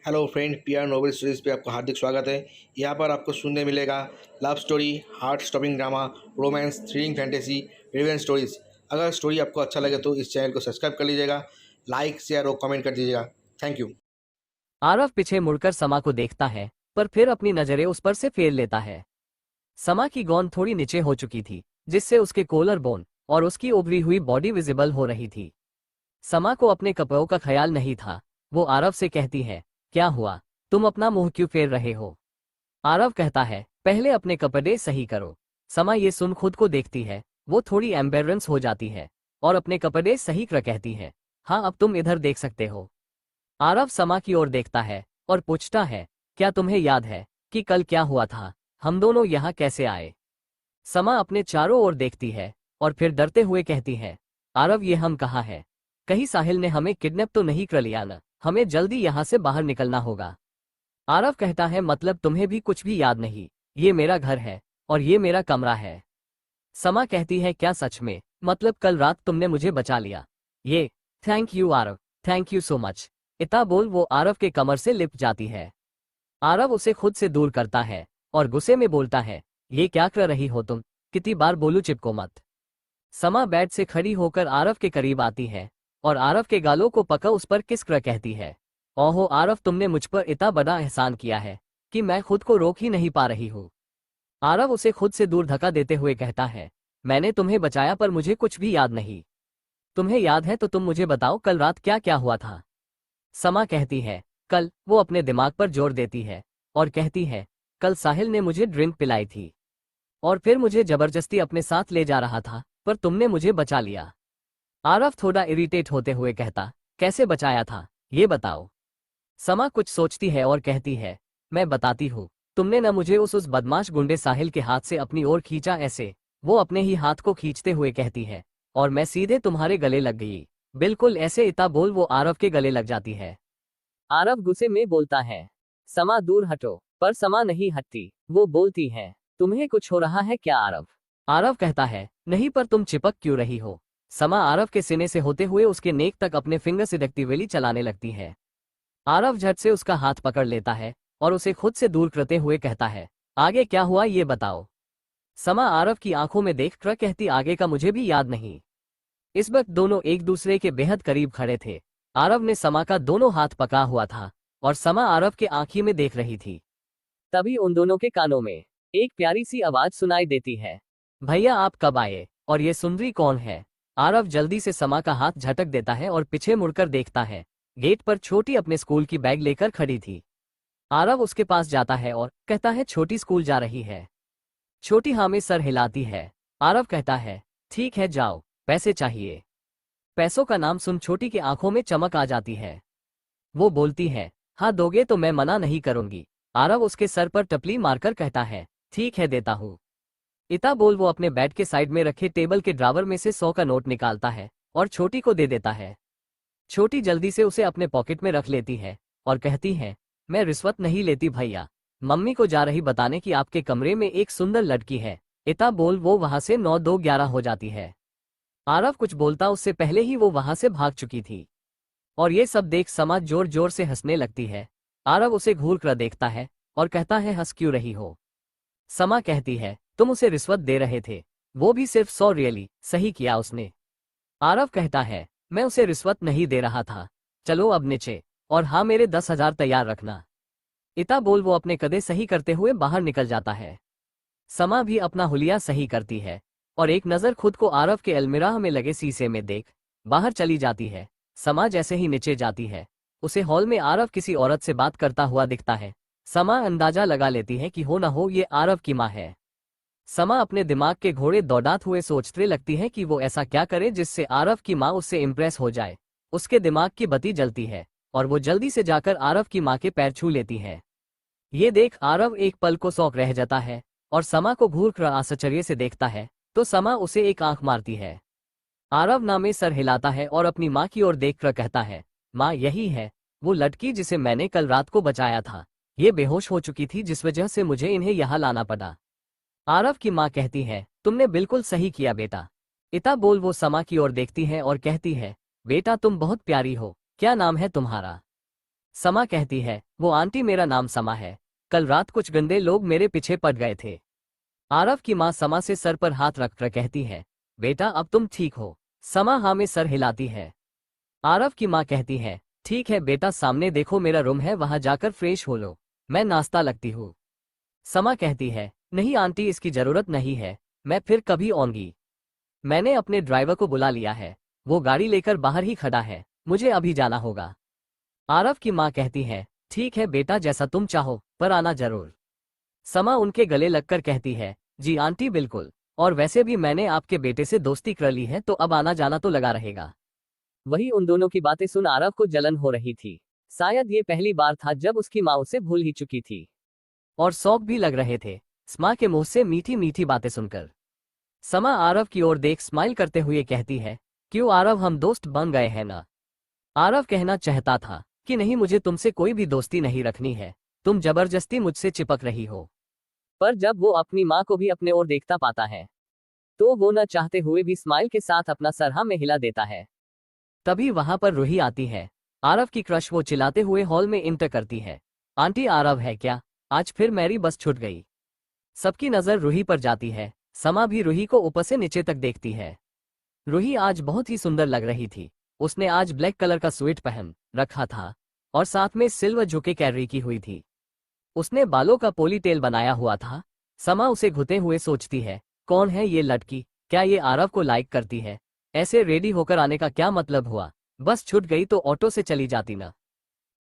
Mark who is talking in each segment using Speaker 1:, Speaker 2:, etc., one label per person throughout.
Speaker 1: Hello friend, PR novel series पे आपका हार्दिक स्वागत है। यहाँ पर आपको सुनने मिलेगा love story, heart stopping drama, romance, thrilling fantasy, revenge stories. अगर स्टोरी आपको अच्छा लगे तो इस चैनल को सब्सक्राइब कर लीजिएगा, लाइक शेयर और कमेंट कर दीजिएगा। Thank you.
Speaker 2: आरव पीछे मुड़कर समा को देखता है, पर फिर अपनी नजरें उस पर से फेर लेता है। समा की गोंद थोड़ी नीचे हो चुकी थी, जिससे उसके कोलर बोन और उसकी उभरी हुई बॉडी विजिबल हो रही थी। समा को अपने कपड़ों का ख्याल नहीं था। वो आरव से कहती है, क्या हुआ, तुम अपना मुंह क्यों फेर रहे हो? आरव कहता है, पहले अपने कपड़े सही करो। समा ये सुन खुद को देखती है। वो थोड़ी एम्बेरेंस हो जाती है और अपने कपड़े सही कर कहती है, हाँ अब तुम इधर देख सकते हो। आरव समा की ओर देखता है और पूछता है, क्या तुम्हें याद है कि कल क्या हुआ था? हम दोनों यहाँ कैसे आए? समा अपने चारों ओर देखती है और फिर डरते हुए कहती है, आरव ये हम कहाँ है? कहीं साहिल ने हमें किडनैप तो नहीं कर लिया ना? हमें जल्दी यहाँ से बाहर निकलना होगा। आरव कहता है, मतलब तुम्हें भी कुछ भी याद नहीं? ये मेरा घर है और ये मेरा कमरा है। समा कहती है, क्या सच में? मतलब कल रात तुमने मुझे बचा लिया? ये thank you Aarav, thank you so much. इतना बोल वो आरव के कमर से लिपट जाती है। आरव उसे खुद से दूर करता है और गुस्से में बोलता है, ये क्या कर रही हो तुम? कितनी बार बोलूं चिपको मत। समा बेड से खड़ी होकर आरव के करीब आती है और आरव के गालों को पकड़ उस पर किस कर कहती है, ओहो आरव, तुमने मुझ पर इतना बड़ा एहसान किया है कि मैं खुद को रोक ही नहीं पा रही हूँ। आरव उसे खुद से दूर धक्का देते हुए कहता है, मैंने तुम्हें बचाया पर मुझे कुछ भी याद नहीं। तुम्हें याद है तो तुम मुझे बताओ कल रात क्या क्या हुआ था? समा कहती है, कल? वो अपने दिमाग पर जोर देती है और कहती है, कल साहिल ने मुझे ड्रिंक पिलाई थी और फिर मुझे जबरदस्ती अपने साथ ले जा रहा था, पर तुमने मुझे बचा लिया। आरव थोड़ा इरिटेट होते हुए कहता, कैसे बचाया था, ये बताओ। समा कुछ सोचती है और कहती है, मैं बताती हूँ। तुमने न मुझे उस बदमाश गुंडे साहिल के हाथ से अपनी ओर खींचा ऐसे। वो अपने ही हाथ को खींचते हुए कहती है, और मैं सीधे तुम्हारे गले लग गई। बिल्कुल ऐसे। इतना बोल वो आरव के गले लग जाती है। आरव गुस्से में बोलता है, समा दूर हटो, पर समा नहीं हटती। वो बोलती है, तुम्हें कुछ हो रहा है क्या आरव? आरव कहता है, नहीं, पर तुम चिपक क्यों रही हो? समा आरव के सीने से होते हुए उसके नेक तक अपने फिंगर से वेली चलाने लगती है। आरव झट से उसका हाथ पकड़ लेता है और उसे खुद से दूर करते हुए कहता है, आगे क्या हुआ ये बताओ। समा आरव की आंखों में देख कर कहती, आगे का मुझे भी याद नहीं। इस वक्त दोनों एक दूसरे के बेहद करीब खड़े थे। आरव ने समा का दोनों हाथ पकड़ा हुआ था और समा आरव के आंखी में देख रही थी। तभी उन दोनों के कानों में एक प्यारी सी आवाज सुनाई देती है, भैया आप कब आए, और ये सुंदरी कौन है? आरव जल्दी से समा का हाथ झटक देता है और पीछे मुड़कर देखता है। गेट पर छोटी अपने स्कूल की बैग लेकर खड़ी थी। आरव उसके पास जाता है और कहता है, छोटी स्कूल जा रही है? छोटी हाँ में सर हिलाती है। आरव कहता है, ठीक है जाओ, पैसे चाहिए? पैसों का नाम सुन छोटी की आंखों में चमक आ जाती है। वो बोलती है, हाँ दोगे तो मैं मना नहीं करूंगी। आरव उसके सर पर टपली मारकर कहता है, ठीक है देता हूँ। इतना बोल वो अपने बेड के साइड में रखे टेबल के ड्रावर में से 100 का नोट निकालता है और छोटी को दे देता है। छोटी जल्दी से उसे अपने पॉकेट में रख लेती है और कहती है, मैं रिश्वत नहीं लेती भैया। मम्मी को जा रही बताने कि आपके कमरे में एक सुंदर लड़की है। इतना बोल वो वहां से 9-2-11 हो जाती है। आरव कुछ बोलता उससे पहले ही वो वहां से भाग चुकी थी और ये सब देख समा जोर जोर से हंसने लगती है। आरव उसे घूर कर देखता है और कहता है, हंस क्यों रही हो? समा कहती है, तुम उसे रिश्वत दे रहे थे, वो भी सिर्फ 100 रियली। सही किया उसने। आरव कहता है, मैं उसे रिश्वत नहीं दे रहा था। चलो अब नीचे, और हाँ मेरे 10,000 तैयार रखना। इतना बोल वो अपने कदे सही करते हुए बाहर निकल जाता है। समा भी अपना हुलिया सही करती है और एक नज़र खुद को आरव के अलमीरा में लगे शीशे में देख बाहर चली जाती है। समा जैसे ही नीचे जाती है, उसे हॉल में आरव किसी औरत से बात करता हुआ दिखता है। समा अंदाजा लगा लेती है कि हो ना हो ये आरव की माँ है। समा अपने दिमाग के घोड़े दौड़ाते हुए सोचने लगती है कि वो ऐसा क्या करे जिससे आरव की माँ उससे इम्प्रेस हो जाए। उसके दिमाग की बत्ती जलती है और वो जल्दी से जाकर आरव की माँ के पैर छू लेती है। ये देख आरव एक पल को शौक रह जाता है और समा को घूर कर आश्चर्य से देखता है, तो समा उसे एक आंख मारती है। आरव ना में सर हिलाता है और अपनी माँ की ओर देखकर कहता है, माँ यही है वो लड़की जिसे मैंने कल रात को बचाया था। ये बेहोश हो चुकी थी जिस वजह से मुझे इन्हें यहाँ लाना पड़ा। आरव की माँ कहती है, तुमने बिल्कुल सही किया बेटा। इतना बोल वो समा की ओर देखती है और कहती है, बेटा तुम बहुत प्यारी हो, क्या नाम है तुम्हारा? समा कहती है, वो आंटी मेरा नाम समा है। कल रात कुछ गंदे लोग मेरे पीछे पड़ गए थे। आरव की माँ समा से सर पर हाथ रखकर कहती है, बेटा अब तुम ठीक हो? समा हाँ में सर हिलाती है। आरव की माँ कहती है, ठीक है बेटा, सामने देखो मेरा रूम है, वहां जाकर फ्रेश हो लो, मैं नाश्ता लगती हूँ। समा कहती है, नहीं आंटी इसकी जरूरत नहीं है, मैं फिर कभी आऊंगी। मैंने अपने ड्राइवर को बुला लिया है, वो गाड़ी लेकर बाहर ही खड़ा है, मुझे अभी जाना होगा। आरव की माँ कहती है, ठीक है बेटा जैसा तुम चाहो, पर आना जरूर। समा उनके गले लगकर कहती है, जी आंटी बिल्कुल, और वैसे भी मैंने आपके बेटे से दोस्ती कर ली है तो अब आना जाना तो लगा रहेगा। वही उन दोनों की बातें सुन आरव को जलन हो रही थी। शायद ये पहली बार था जब उसकी माँ उसे भूल ही चुकी थी, और शौक भी लग रहे थे समा के मुंह से मीठी मीठी बातें सुनकर। समा आरव की ओर देख स्माइल करते हुए कहती है, क्यों आरव, हम दोस्त बन गए हैं ना? आरव कहना चाहता था कि नहीं, मुझे तुमसे कोई भी दोस्ती नहीं रखनी है, तुम जबरदस्ती मुझसे चिपक रही हो। पर जब वो अपनी माँ को भी अपने ओर देखता पाता है तो वो न चाहते हुए भी स्माइल के साथ अपना सर हाँ में हिला देता है। तभी वहां पर रूही आती है। आरव की क्रश वो चिल्लाते हुए हॉल में इंटर करती है, आंटी आरव है क्या? आज फिर मेरी बस छूट गई। सबकी नजर रूही पर जाती है। समा भी रूही को ऊपर से नीचे तक देखती है। रूही आज बहुत ही सुंदर लग रही थी। उसने आज ब्लैक कलर का स्वेट पहन रखा था और साथ में सिल्वर झुके कैरी की हुई थी। उसने बालों का पोली टेल बनाया हुआ था। समा उसे घुते हुए सोचती है, कौन है ये लड़की? क्या ये आरव को लाइक करती है? ऐसे रेडी होकर आने का क्या मतलब हुआ? बस छूट गई तो ऑटो से चली जाती ना।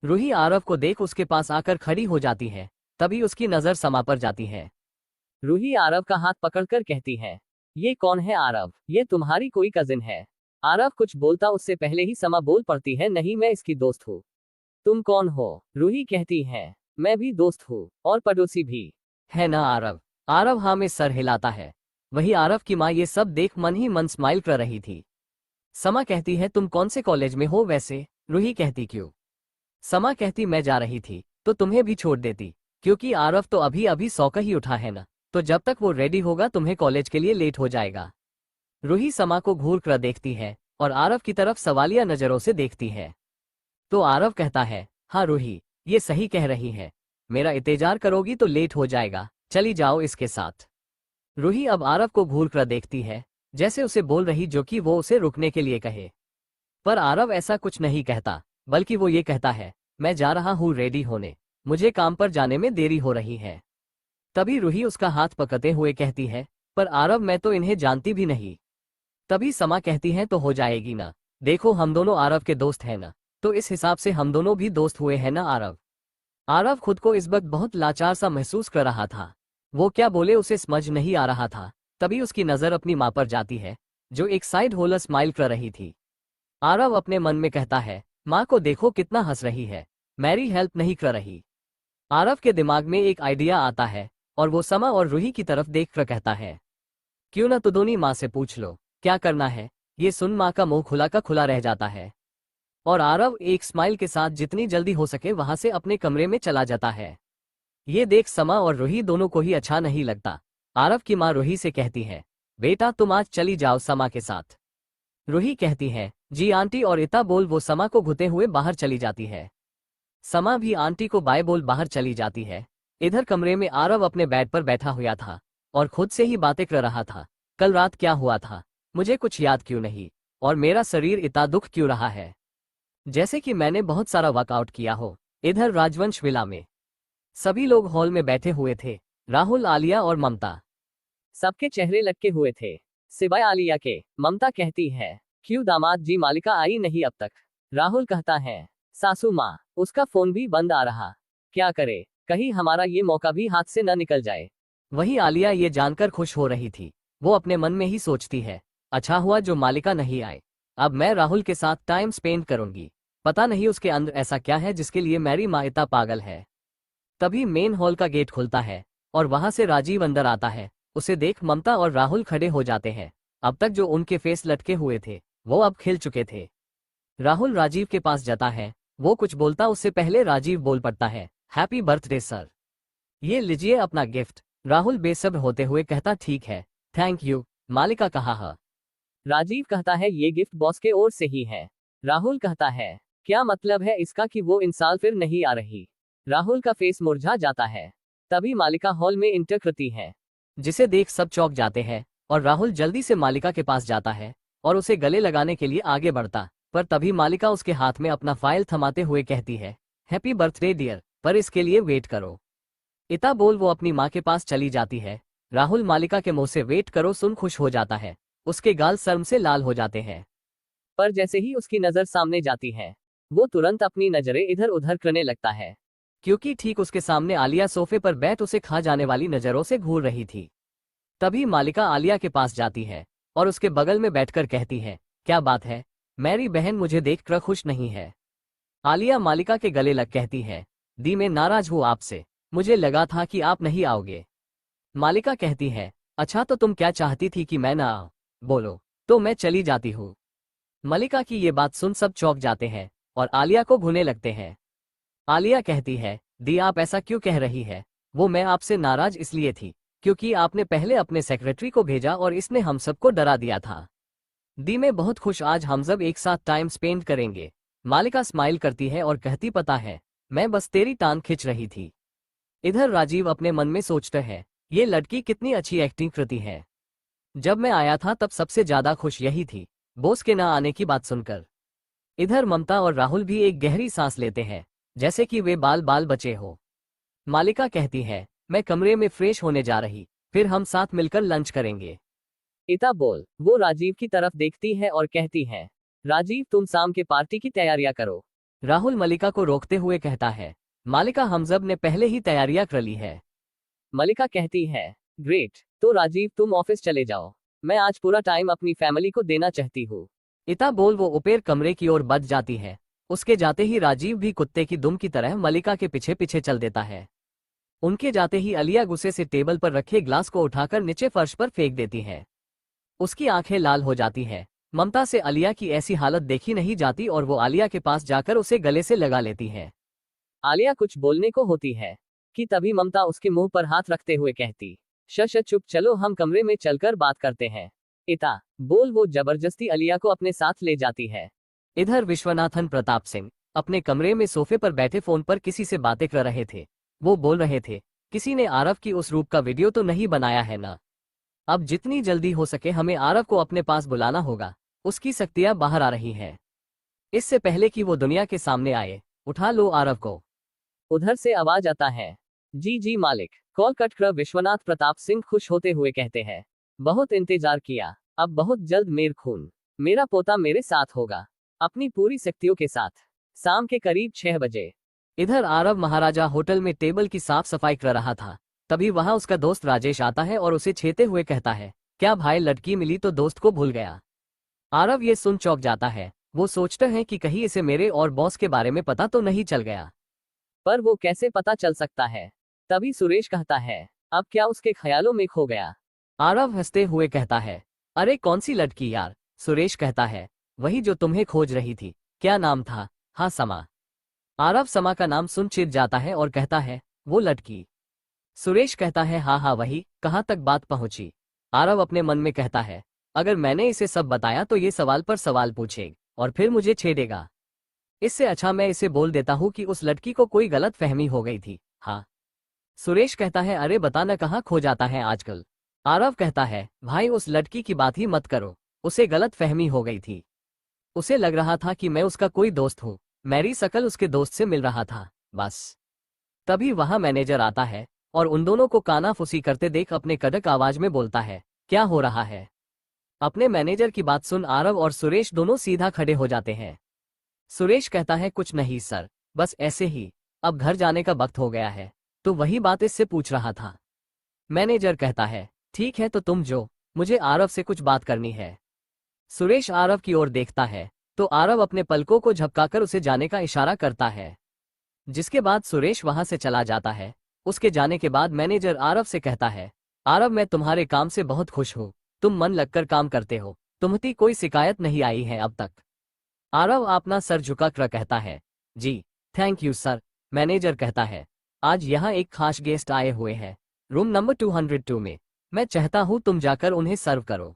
Speaker 2: रूही आरव को देख उसके पास आकर खड़ी हो जाती है। तभी उसकी नजर समा पर जाती है। रूही आरव का हाथ पकड़कर कहती है, ये कौन है आरव? ये तुम्हारी कोई कजिन है? आरव कुछ बोलता उससे पहले ही समा बोल पड़ती है, नहीं मैं इसकी दोस्त हूँ। तुम कौन हो? रूही कहती है, मैं भी दोस्त हूँ और पड़ोसी भी। है ना आरव? आरव हाँ में सर हिलाता है। वही आरव की माँ ये सब देख मन ही मन स्माइल कर रही थी। समा कहती है, तुम कौन से कॉलेज में हो वैसे? रूही कहती, क्यों? समा कहती, मैं जा रही थी तो तुम्हें भी छोड़ देती, क्योंकि आरव तो अभी अभी सौ का ही उठा है ना, तो जब तक वो रेडी होगा तुम्हें कॉलेज के लिए लेट हो जाएगा। रूही समा को घूर कर देखती है और आरव की तरफ सवालिया नजरों से देखती है। तो आरव कहता है, हाँ रूही ये सही कह रही है, मेरा इंतजार करोगी तो लेट हो जाएगा, चली जाओ इसके साथ। रूही अब आरव को घूर कर देखती है, जैसे उसे बोल रही जो कि वो उसे रुकने के लिए कहे। पर आरव ऐसा कुछ नहीं कहता, बल्कि वो ये कहता है, मैं जा रहा हूँ रेडी होने, मुझे काम पर जाने में देरी हो रही है। तभी रूही उसका हाथ पकड़ते हुए कहती है, पर आरव मैं तो इन्हें जानती भी नहीं। तभी समा कहती है, तो हो जाएगी ना, देखो हम दोनों आरव के दोस्त हैं ना, तो इस हिसाब से हम दोनों भी दोस्त हुए हैं ना आरव। आरव खुद को इस वक्त बहुत लाचार सा महसूस कर रहा था। वो क्या बोले उसे समझ नहीं आ रहा था। तभी उसकी नजर अपनी माँ पर जाती है, जो एक साइड होलर स्माइल कर रही थी। आरव अपने मन में कहता है, माँ को देखो कितना हंस रही है, मेरी हेल्प नहीं कर रही। आरव के दिमाग में एक आइडिया आता है और वो समा और रूही की तरफ देख कर कहता है, क्यों ना तुदोनी माँ से पूछ लो क्या करना है। ये सुन माँ का मुंह खुला का खुला रह जाता है और आरव एक स्माइल के साथ जितनी जल्दी हो सके वहां से अपने कमरे में चला जाता है। ये देख समा और रूही दोनों को ही अच्छा नहीं लगता। आरव की माँ रूही से कहती है, बेटा तुम आज चली जाओ समा के साथ। रूही कहती है, जी आंटी, और इतना बोल वो समा को घुते हुए बाहर चली जाती है। समा भी आंटी को बाय बोल बाहर चली जाती है। इधर कमरे में आरव अपने बेड पर बैठा हुआ था और खुद से ही बातें कर रहा था। कल रात क्या हुआ था, मुझे कुछ याद क्यों नहीं, और मेरा शरीर इतना दुख क्यों रहा है, जैसे कि मैंने बहुत सारा वर्कआउट किया हो। इधर राजवंश विला में सभी लोग हॉल में बैठे हुए थे, राहुल, आलिया और ममता। सबके चेहरे लटके हुए थे सिवाय आलिया के। ममता कहती है, क्यों दामाद जी मालिका आई नहीं अब तक? राहुल कहता है, सासू माँ उसका फोन भी बंद आ रहा, क्या करे, कहीं हमारा ये मौका भी हाथ से न निकल जाए। वही आलिया ये जानकर खुश हो रही थी। वो अपने मन में ही सोचती है, अच्छा हुआ जो मालिका नहीं आए, अब मैं राहुल के साथ टाइम स्पेंड करूंगी। पता नहीं उसके अंदर ऐसा क्या है जिसके लिए मेरी माँ इतना पागल है। तभी मेन हॉल का गेट खुलता है और वहां से राजीव अंदर आता है। उसे देख ममता और राहुल खड़े हो जाते हैं। अब तक जो उनके फेस लटके हुए थे वो अब खिल चुके थे। राहुल राजीव के पास जाता है, वो कुछ बोलता उससे पहले राजीव बोल पड़ता है, हैप्पी बर्थडे सर, ये लीजिए अपना गिफ्ट। राहुल बेसब्र होते हुए कहता, ठीक है, थैंक यू। मालिका कहा है। राजीव कहता है, ये गिफ्ट बॉस के ओर से ही है। राहुल कहता है, क्या मतलब है इसका कि वो इंसान फिर नहीं आ रही? राहुल का फेस मुरझा जाता है। तभी मालिका हॉल में इंटर करती है, जिसे देख सब चौंक जाते हैं और राहुल जल्दी से मालिका के पास जाता है और उसे गले लगाने के लिए आगे बढ़ता, पर तभी मालिका उसके हाथ में अपना फाइल थमाते हुए कहती है, हैप्पी बर्थडे डियर, पर इसके लिए वेट करो। इता बोल वो अपनी माँ के पास चली जाती है। राहुल मालिका के मुंह से वेट करो सुन खुश हो जाता है। उसके गाल शर्म से लाल हो जाते हैं, पर जैसे ही उसकी नजर सामने जाती है, वो तुरंत अपनी नजरें इधर उधर करने लगता है, क्योंकि ठीक उसके सामने आलिया सोफे पर बैठ उसे खा जाने वाली नजरों से घूर रही थी। तभी मालिका आलिया के पास जाती है और उसके बगल में बैठकर कहती है, क्या बात है, मेरी बहन मुझे देखकर खुश नहीं है? आलिया मालिका के गले लग कहती है, दी मैं नाराज हूँ आपसे, मुझे लगा था कि आप नहीं आओगे। मालिका कहती है, अच्छा तो तुम क्या चाहती थी कि मैं ना आऊं? बोलो तो मैं चली जाती हूँ। मलिका की ये बात सुन सब चौंक जाते हैं और आलिया को भूनने लगते हैं। आलिया कहती है, दी आप ऐसा क्यों कह रही है? वो मैं आपसे नाराज इसलिए थी क्योंकि आपने पहले अपने सेक्रेटरी को भेजा और इसने हम सबको डरा दिया था। दी मैं बहुत खुश आज हम सब एक साथ टाइम स्पेंड करेंगे। मालिका स्माइल करती है और कहती, पता है मैं बस तेरी टांग खींच रही थी। इधर राजीव अपने मन में सोचता है, ये लड़की कितनी अच्छी एक्टिंग करती है। जब मैं आया था तब सबसे ज्यादा खुश यही थी, बॉस के ना आने की बात सुनकर। इधर ममता और राहुल भी एक गहरी सांस लेते हैं, जैसे कि वे बाल बाल बचे हो। मालिका कहती है, मैं कमरे में फ्रेश होने जा रही, फिर हम साथ मिलकर लंच करेंगे। इता बोल वो राजीव की तरफ देखती है और कहती है, राजीव तुम शाम के पार्टी की तैयारियां करो। राहुल मलिका को रोकते हुए कहता है, मालिका हम सब ने पहले ही तैयारियां कर ली है। मलिका कहती है, ग्रेट, तो राजीव तुम ऑफिस चले जाओ, मैं आज पूरा टाइम अपनी फैमिली को देना चाहती हूँ। इता बोल वो ऊपर कमरे की ओर बढ़ जाती है। उसके जाते ही राजीव भी कुत्ते की दुम की तरह मलिका के पीछे पीछे चल देता है। उनके जाते ही अलिया गुस्से से टेबल पर रखे ग्लास को उठाकर नीचे फर्श पर फेंक देती है। उसकी आंखें लाल हो जाती है। ममता से अलिया की ऐसी हालत देखी नहीं जाती और वो आलिया के पास जाकर उसे गले से लगा लेती है। आलिया कुछ बोलने को होती है कि तभी ममता उसके मुंह पर हाथ रखते हुए कहती, शश चुप, चलो हम कमरे में चलकर बात करते हैं। इता बोल वो जबरदस्ती अलिया को अपने साथ ले जाती है। इधर विश्वनाथन प्रताप सिंह अपने कमरे में सोफे पर बैठे फोन पर किसी से बातें कर रहे थे। वो बोल रहे थे, किसी ने आरव की उस रूप का वीडियो तो नहीं बनाया है ना? अब जितनी जल्दी हो सके हमें आरव को अपने पास बुलाना होगा, उसकी शक्तियां बाहर आ रही हैं। इससे पहले कि वो दुनिया के सामने आए, उठा लो आरव को। उधर से आवाज आता है, जी जी मालिक। कॉल कट कर विश्वनाथ प्रताप सिंह खुश होते हुए कहते हैं, बहुत इंतजार किया, अब बहुत जल्द मेरा पोता मेरे साथ होगा, अपनी पूरी शक्तियों के साथ। शाम के करीब 6 बजे। इधर आरव महाराजा होटल में टेबल की साफ सफाई कर रहा था। तभी वहां उसका दोस्त राजेश आता है और उसे छेते हुए कहता है, क्या भाई लड़की मिली तो दोस्त को भूल गया? आरव ये सुन चौंक जाता है। वो सोचता है कि कहीं इसे मेरे और बॉस के बारे में पता तो नहीं चल गया, पर वो कैसे पता चल सकता है? तभी सुरेश कहता है, अब क्या उसके ख्यालों में खो गया? आरव हंसते हुए कहता है, अरे कौन सी लड़की यार? सुरेश कहता है, वही जो तुम्हें खोज रही थी, क्या नाम था? हाँ समा। आरव समा का नाम सुन चिढ़ जाता है और कहता है, वो लड़की? सुरेश कहता है, हाँ हाँ वही, कहाँ तक बात पहुंची? आरव अपने मन में कहता है, अगर मैंने इसे सब बताया तो ये सवाल पर सवाल पूछेगा और फिर मुझे छेड़ेगा। इससे अच्छा मैं इसे बोल देता हूँ कि उस लड़की को कोई गलत फहमी हो गई थी। हाँ। सुरेश कहता है, अरे बताना कहाँ खो जाता है आजकल? आरव कहता है, भाई उस लड़की की बात ही मत करो, उसे गलत फहमी हो गई थी। उसे लग रहा था कि मैं उसका कोई दोस्त हूँ, मेरी शकल उसके दोस्त से मिल रहा था, बस। तभी वहां मैनेजर आता है और उन दोनों को कानाफूसी करते देख अपने कड़क आवाज में बोलता है, क्या हो रहा है? अपने मैनेजर की बात सुन आरव और सुरेश दोनों सीधा खड़े हो जाते हैं। सुरेश कहता है, कुछ नहीं सर, बस ऐसे ही, अब घर जाने का वक्त हो गया है, तो वही बात इससे पूछ रहा था। मैनेजर कहता है, ठीक है तो तुम जो, मुझे आरव से कुछ बात करनी है। सुरेश आरव की ओर देखता है तो आरव अपने पलकों को झपकाकर उसे जाने का इशारा करता है, जिसके बाद सुरेश वहां से चला जाता है। उसके जाने के बाद मैनेजर आरव से कहता है, आरव मैं तुम्हारे काम से बहुत खुश हूँ, तुम मन लगकर काम करते हो, तुम्हें कोई शिकायत नहीं आई है अब तक। आरव अपना सर झुकाकर कहता है, जी थैंक यू सर। मैनेजर कहता है, आज यहाँ एक खास गेस्ट आए हुए हैं, रूम नंबर 202 में, मैं चाहता हूँ तुम जाकर उन्हें सर्व करो।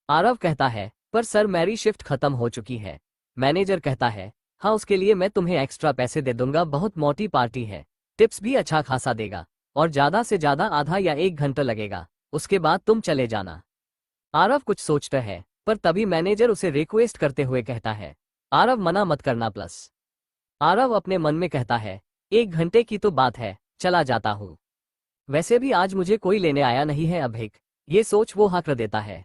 Speaker 2: आरव कहता है, पर सर मेरी शिफ्ट खत्म हो चुकी है। मैनेजर कहता है, हाँ, उसके लिए मैं तुम्हें एक्स्ट्रा पैसे दे दूंगा, बहुत मोटी पार्टी है, टिप्स भी अच्छा खासा देगा और ज्यादा से ज्यादा आधा या 1 घंटा लगेगा, उसके बाद तुम चले जाना। आरव कुछ सोचता है, पर तभी मैनेजर उसे रिक्वेस्ट करते हुए कहता है, आरव मना मत करना प्लस। आरव अपने मन में कहता है, 1 घंटे की तो बात है, चला जाता हूँ। वैसे भी आज मुझे कोई लेने आया नहीं है अभिक, ये सोच वो हाँ कर देता है।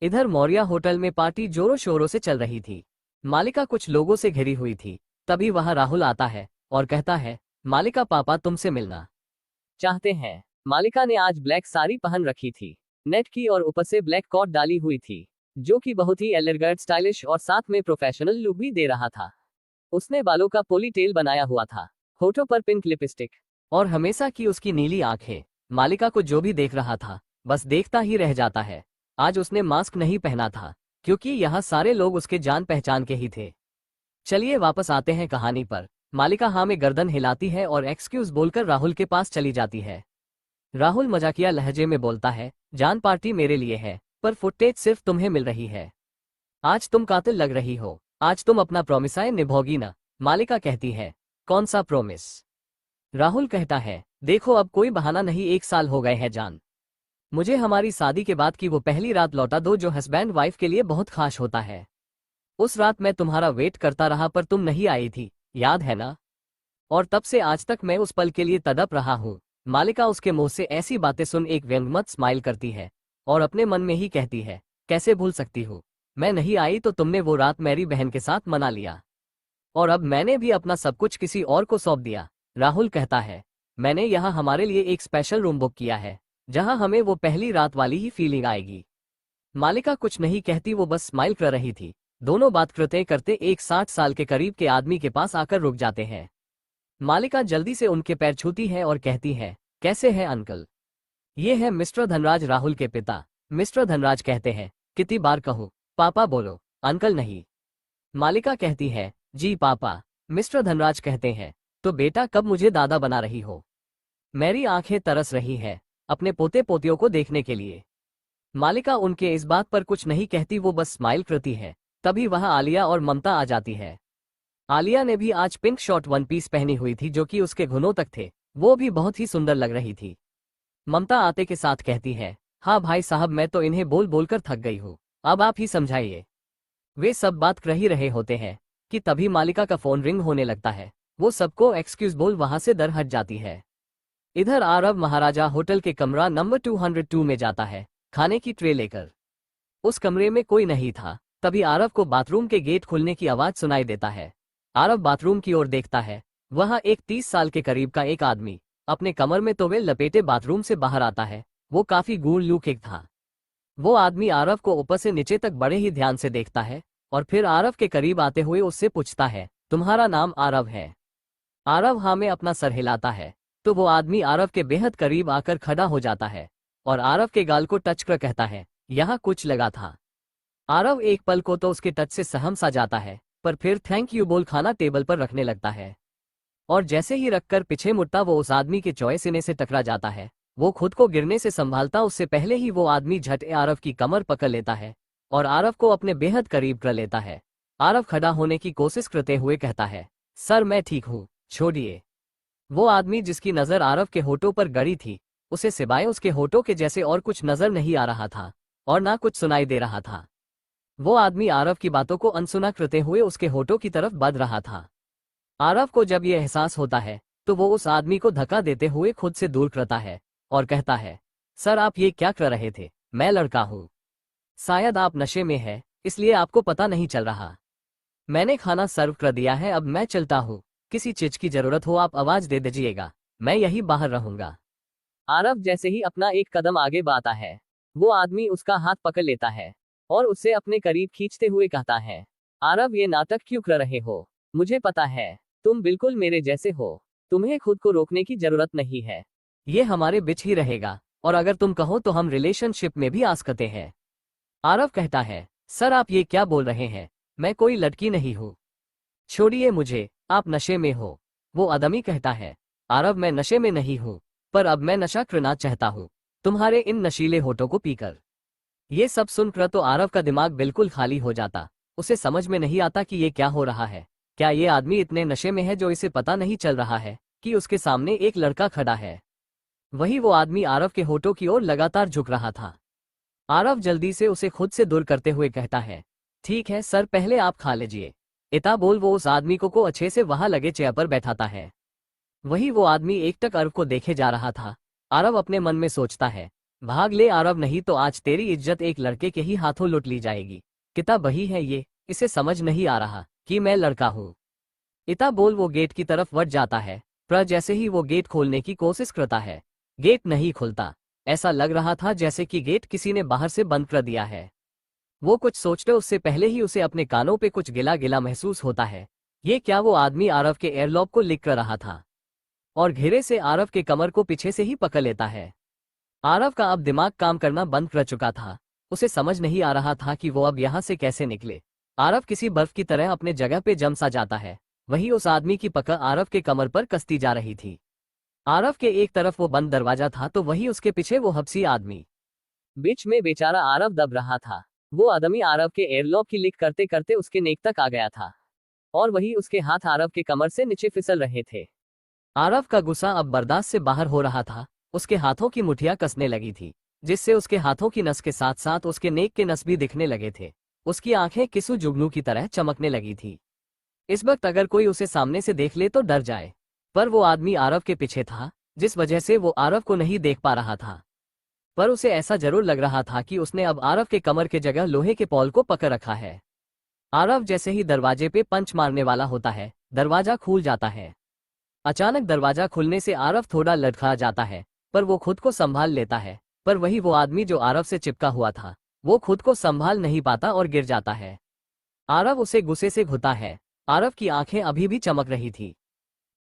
Speaker 2: इधर मौर्या होटल में पार्टी जोरों शोरों से चल रही थी। मालिका कुछ लोगों से घिरी हुई थी। तभी वहां राहुल आता है और कहता है, मालिका पापा तुमसे मिलना चाहते हैं। मालिका ने आज ब्लैक साड़ी पहन रखी थी, नेट की और ऊपर से ब्लैक कोट डाली हुई थी, जो कि बहुत ही एलिगेंट, स्टाइलिश और साथ में प्रोफेशनल लुक भी दे रहा था। उसने बालों का पोली टेल बनाया हुआ था, होठों पर पिंक लिपस्टिक और हमेशा की उसकी नीली आंखें। मालिका को जो भी देख रहा था बस देखता ही रह जाता है। आज उसने मास्क नहीं पहना था क्योंकि यहाँ सारे लोग उसके जान पहचान के ही थे। चलिए वापस आते हैं कहानी पर। मालिका हाँ में गर्दन हिलाती है और एक्सक्यूज बोलकर राहुल के पास चली जाती है। राहुल मजाकिया लहजे में बोलता है, जान पार्टी मेरे लिए है, पर फुटेज सिर्फ तुम्हें मिल रही है। आज तुम कातिल लग रही हो, आज तुम अपना प्रॉमिसाए निभाओगी ना? मालिका कहती है, कौन सा प्रॉमिस? राहुल कहता है, देखो अब कोई बहाना नहीं, 1 साल हो गए हैं जान। मुझे हमारी शादी के बाद की वो पहली रात लौटा दो जो हस्बैंड वाइफ के लिए बहुत खास होता है। उस रात मैं तुम्हारा वेट करता रहा पर तुम नहीं आई थी, याद है ना? और तब से आज तक मैं उस पल के लिए तड़प रहा हूँ। मालिका उसके मुंह से ऐसी बातें सुन एक व्यंग्यमत स्माइल करती है और अपने मन में ही कहती है, कैसे भूल सकती हूँ? मैं नहीं आई तो तुमने वो रात मेरी बहन के साथ मना लिया और अब मैंने भी अपना सब कुछ किसी और को सौंप दिया। राहुल कहता है, मैंने यहाँ हमारे लिए एक स्पेशल रूम बुक किया है जहाँ हमें वो पहली रात वाली ही फीलिंग आएगी। मालिका कुछ नहीं कहती, वो बस स्माइल कर रही थी। दोनों बात करते करते एक 60 साल के करीब के आदमी के पास आकर रुक जाते हैं। मालिका जल्दी से उनके पैर छूती है और कहती है, कैसे हैं अंकल? ये है मिस्टर धनराज, राहुल के पिता। मिस्टर धनराज कहते हैं, कितनी बार कहूँ, पापा बोलो, अंकल नहीं। मालिका कहती है, जी पापा। मिस्टर धनराज कहते हैं, तो बेटा कब मुझे दादा बना रही हो? मेरी आंखें तरस रही है अपने पोते पोतियों को देखने के लिए। मालिका उनके इस बात पर कुछ नहीं कहती, वो बस स्माइल करती है। तभी वहां आलिया और ममता आ जाती है। आलिया ने भी आज पिंक शॉर्ट वन पीस पहनी हुई थी जो कि उसके घुनों तक थे, वो भी बहुत ही सुंदर लग रही थी। ममता आते के साथ कहती है, हाँ भाई साहब, मैं तो इन्हें बोल बोलकर थक गई हूँ, अब आप ही समझाइए। वे सब बात कर ही रहे होते हैं कि तभी मालिका का फोन रिंग होने लगता है। वो सबको एक्सक्यूज बोल वहां से दर हट जाती है। इधर आरव महाराजा होटल के कमरा नंबर 202 में जाता है खाने की ट्रे लेकर। उस कमरे में कोई नहीं था। तभी आरव को बाथरूम के गेट खुलने की आवाज सुनाई देता है। आरव बाथरूम की ओर देखता है, वहां एक 30 साल के करीब का एक आदमी अपने कमर में टॉवेल लपेटे बाथरूम से बाहर आता है। वो काफी गूढ़ लुक एक था। वो आदमी आरव को ऊपर से नीचे तक बड़े ही ध्यान से देखता है और फिर आरव के करीब आते हुए उससे पूछता है, तुम्हारा नाम आरव है? आरव हाँ में अपना सर हिलाता है। तो वो आदमी आरव के बेहद करीब आकर खड़ा हो जाता है और आरव के गाल को टच कर कहता है, यहाँ कुछ लगा था। आरव एक पल को तो उसके टच से सहम सा जाता है, पर फिर थैंक यू बोल खाना टेबल पर रखने लगता है और जैसे ही रखकर पीछे मुड़ता वो उस आदमी के चौए सीने से टकरा जाता है। वो खुद को गिरने से संभालता उससे पहले ही वो आदमी झट आरव की कमर पकड़ लेता है और आरव को अपने बेहद करीब कर लेता है। आरव खड़ा होने की कोशिश करते हुए कहता है, सर मैं ठीक हूँ, छोड़िए। वो आदमी जिसकी नजर आरव के होठों पर गड़ी थी, उसे सिवाय उसके होठों के जैसे और कुछ नजर नहीं आ रहा था और ना कुछ सुनाई दे रहा था। वो आदमी आरव की बातों को अनसुना करते हुए उसके होठों की तरफ बढ़ रहा था। आरव को जब यह एहसास होता है तो वो उस आदमी को धक्का देते हुए खुद से दूर करता है और कहता है, सर आप ये क्या कर रहे थे? मैं लड़का हूँ, शायद आप नशे में है इसलिए आपको पता नहीं चल रहा। मैंने खाना सर्व कर दिया है, अब मैं चलता हूँ। किसी चीज की जरूरत हो आप आवाज दे दीजिएगा, मैं यही बाहर रहूंगा। आरव जैसे ही अपना एक कदम आगे बढ़ता है, वो आदमी उसका हाथ पकड़ लेता है और उसे अपने करीब खींचते हुए कहता है, आरव ये नाटक क्यों कर रहे हो? मुझे पता है तुम बिल्कुल मेरे जैसे हो, तुम्हें खुद को रोकने की जरूरत नहीं है, ये हमारे बीच ही रहेगा और अगर तुम कहो तो हम रिलेशनशिप में भी आ सकते हैं। आरव कहता है, सर आप ये क्या बोल रहे हैं? मैं कोई लड़की नहीं हूँ, छोड़िए मुझे, आप नशे में हो। वो आदमी कहता है, आरव मैं नशे में नहीं हूँ, पर अब मैं नशा करना चाहता हूँ तुम्हारे इन नशीले होठों को पीकर। ये सब सुनकर तो आरव का दिमाग बिल्कुल खाली हो जाता, उसे समझ में नहीं आता कि ये क्या हो रहा है। क्या ये आदमी इतने नशे में है जो इसे पता नहीं चल रहा है कि उसके सामने एक लड़का खड़ा है। वही वो आदमी आरव के होठों की ओर लगातार झुक रहा था। आरव जल्दी से उसे खुद से दूर करते हुए कहता है, ठीक है सर, पहले आप खा लीजिए। इता बोल वो उस आदमी को अच्छे से वहां लगे चेयर पर बैठाता है। वही वो आदमी एकटक आरव को देखे जा रहा था। आरव अपने मन में सोचता है, भाग ले आरव, नहीं तो आज तेरी इज्जत एक लड़के के ही हाथों लुट ली जाएगी। कितना बही है ये, इसे समझ नहीं आ रहा कि मैं लड़का हूँ। इता बोल वो गेट की तरफ बढ़ जाता है, पर जैसे ही वो गेट खोलने की कोशिश करता है, गेट नहीं खुलता। ऐसा लग रहा था जैसे कि गेट किसी ने बाहर से बंद कर दिया है। वो कुछ सोचते उससे पहले ही उसे अपने कानों पे कुछ गिला गिला महसूस होता है। ये क्या वो आदमी आरव के एयरलॉक को लिख कर रहा था और घेरे से आरव के कमर को पीछे से ही पकड़ लेता है। आरव का अब दिमाग काम करना बंद कर चुका था। उसे समझ नहीं आ रहा था कि वो अब यहाँ से कैसे निकले। आरव किसी बर्फ की तरह अपने जगह पे जम सा जाता है। वही उस आदमी की पकड़ आरव के कमर पर कसती जा रही थी। आरव के एक तरफ वो बंद दरवाजा था तो वही उसके पीछे वो हबसी आदमी। बीच में बेचारा आरव दब रहा था। वो आदमी आरव के एयरलॉक की लिक करते करते उसके नेक तक आ गया था और वही उसके हाथ आरव के कमर से नीचे फिसल रहे थे। आरव का गुस्सा अब बर्दाश्त से बाहर हो रहा था। उसके हाथों की मुठियां कसने लगी थी, जिससे उसके हाथों की नस के साथ साथ उसके नेक के नस भी दिखने लगे थे। उसकी आंखें किसु जुगनू की तरह चमकने लगी थी। इस वक्त अगर कोई उसे सामने से देख ले तो डर जाए, पर वो आदमी आरव के पीछे था, जिस वजह से वो आरव को नहीं देख पा रहा था। पर उसे ऐसा जरूर लग रहा था कि उसने अब आरव के कमर के जगह लोहे के पॉल को पकड़ रखा है। आरव जैसे ही दरवाजे पे पंच मारने वाला होता है, दरवाजा खुल जाता है। अचानक दरवाजा खुलने से आरव थोड़ा लड़खड़ा जाता है, पर वो खुद को संभाल लेता है। पर वही वो आदमी जो आरव से चिपका हुआ था, वो खुद को संभाल नहीं पाता और गिर जाता है। आरव उसे गुस्से से घुता है। आरव की आंखें अभी भी चमक रही थी।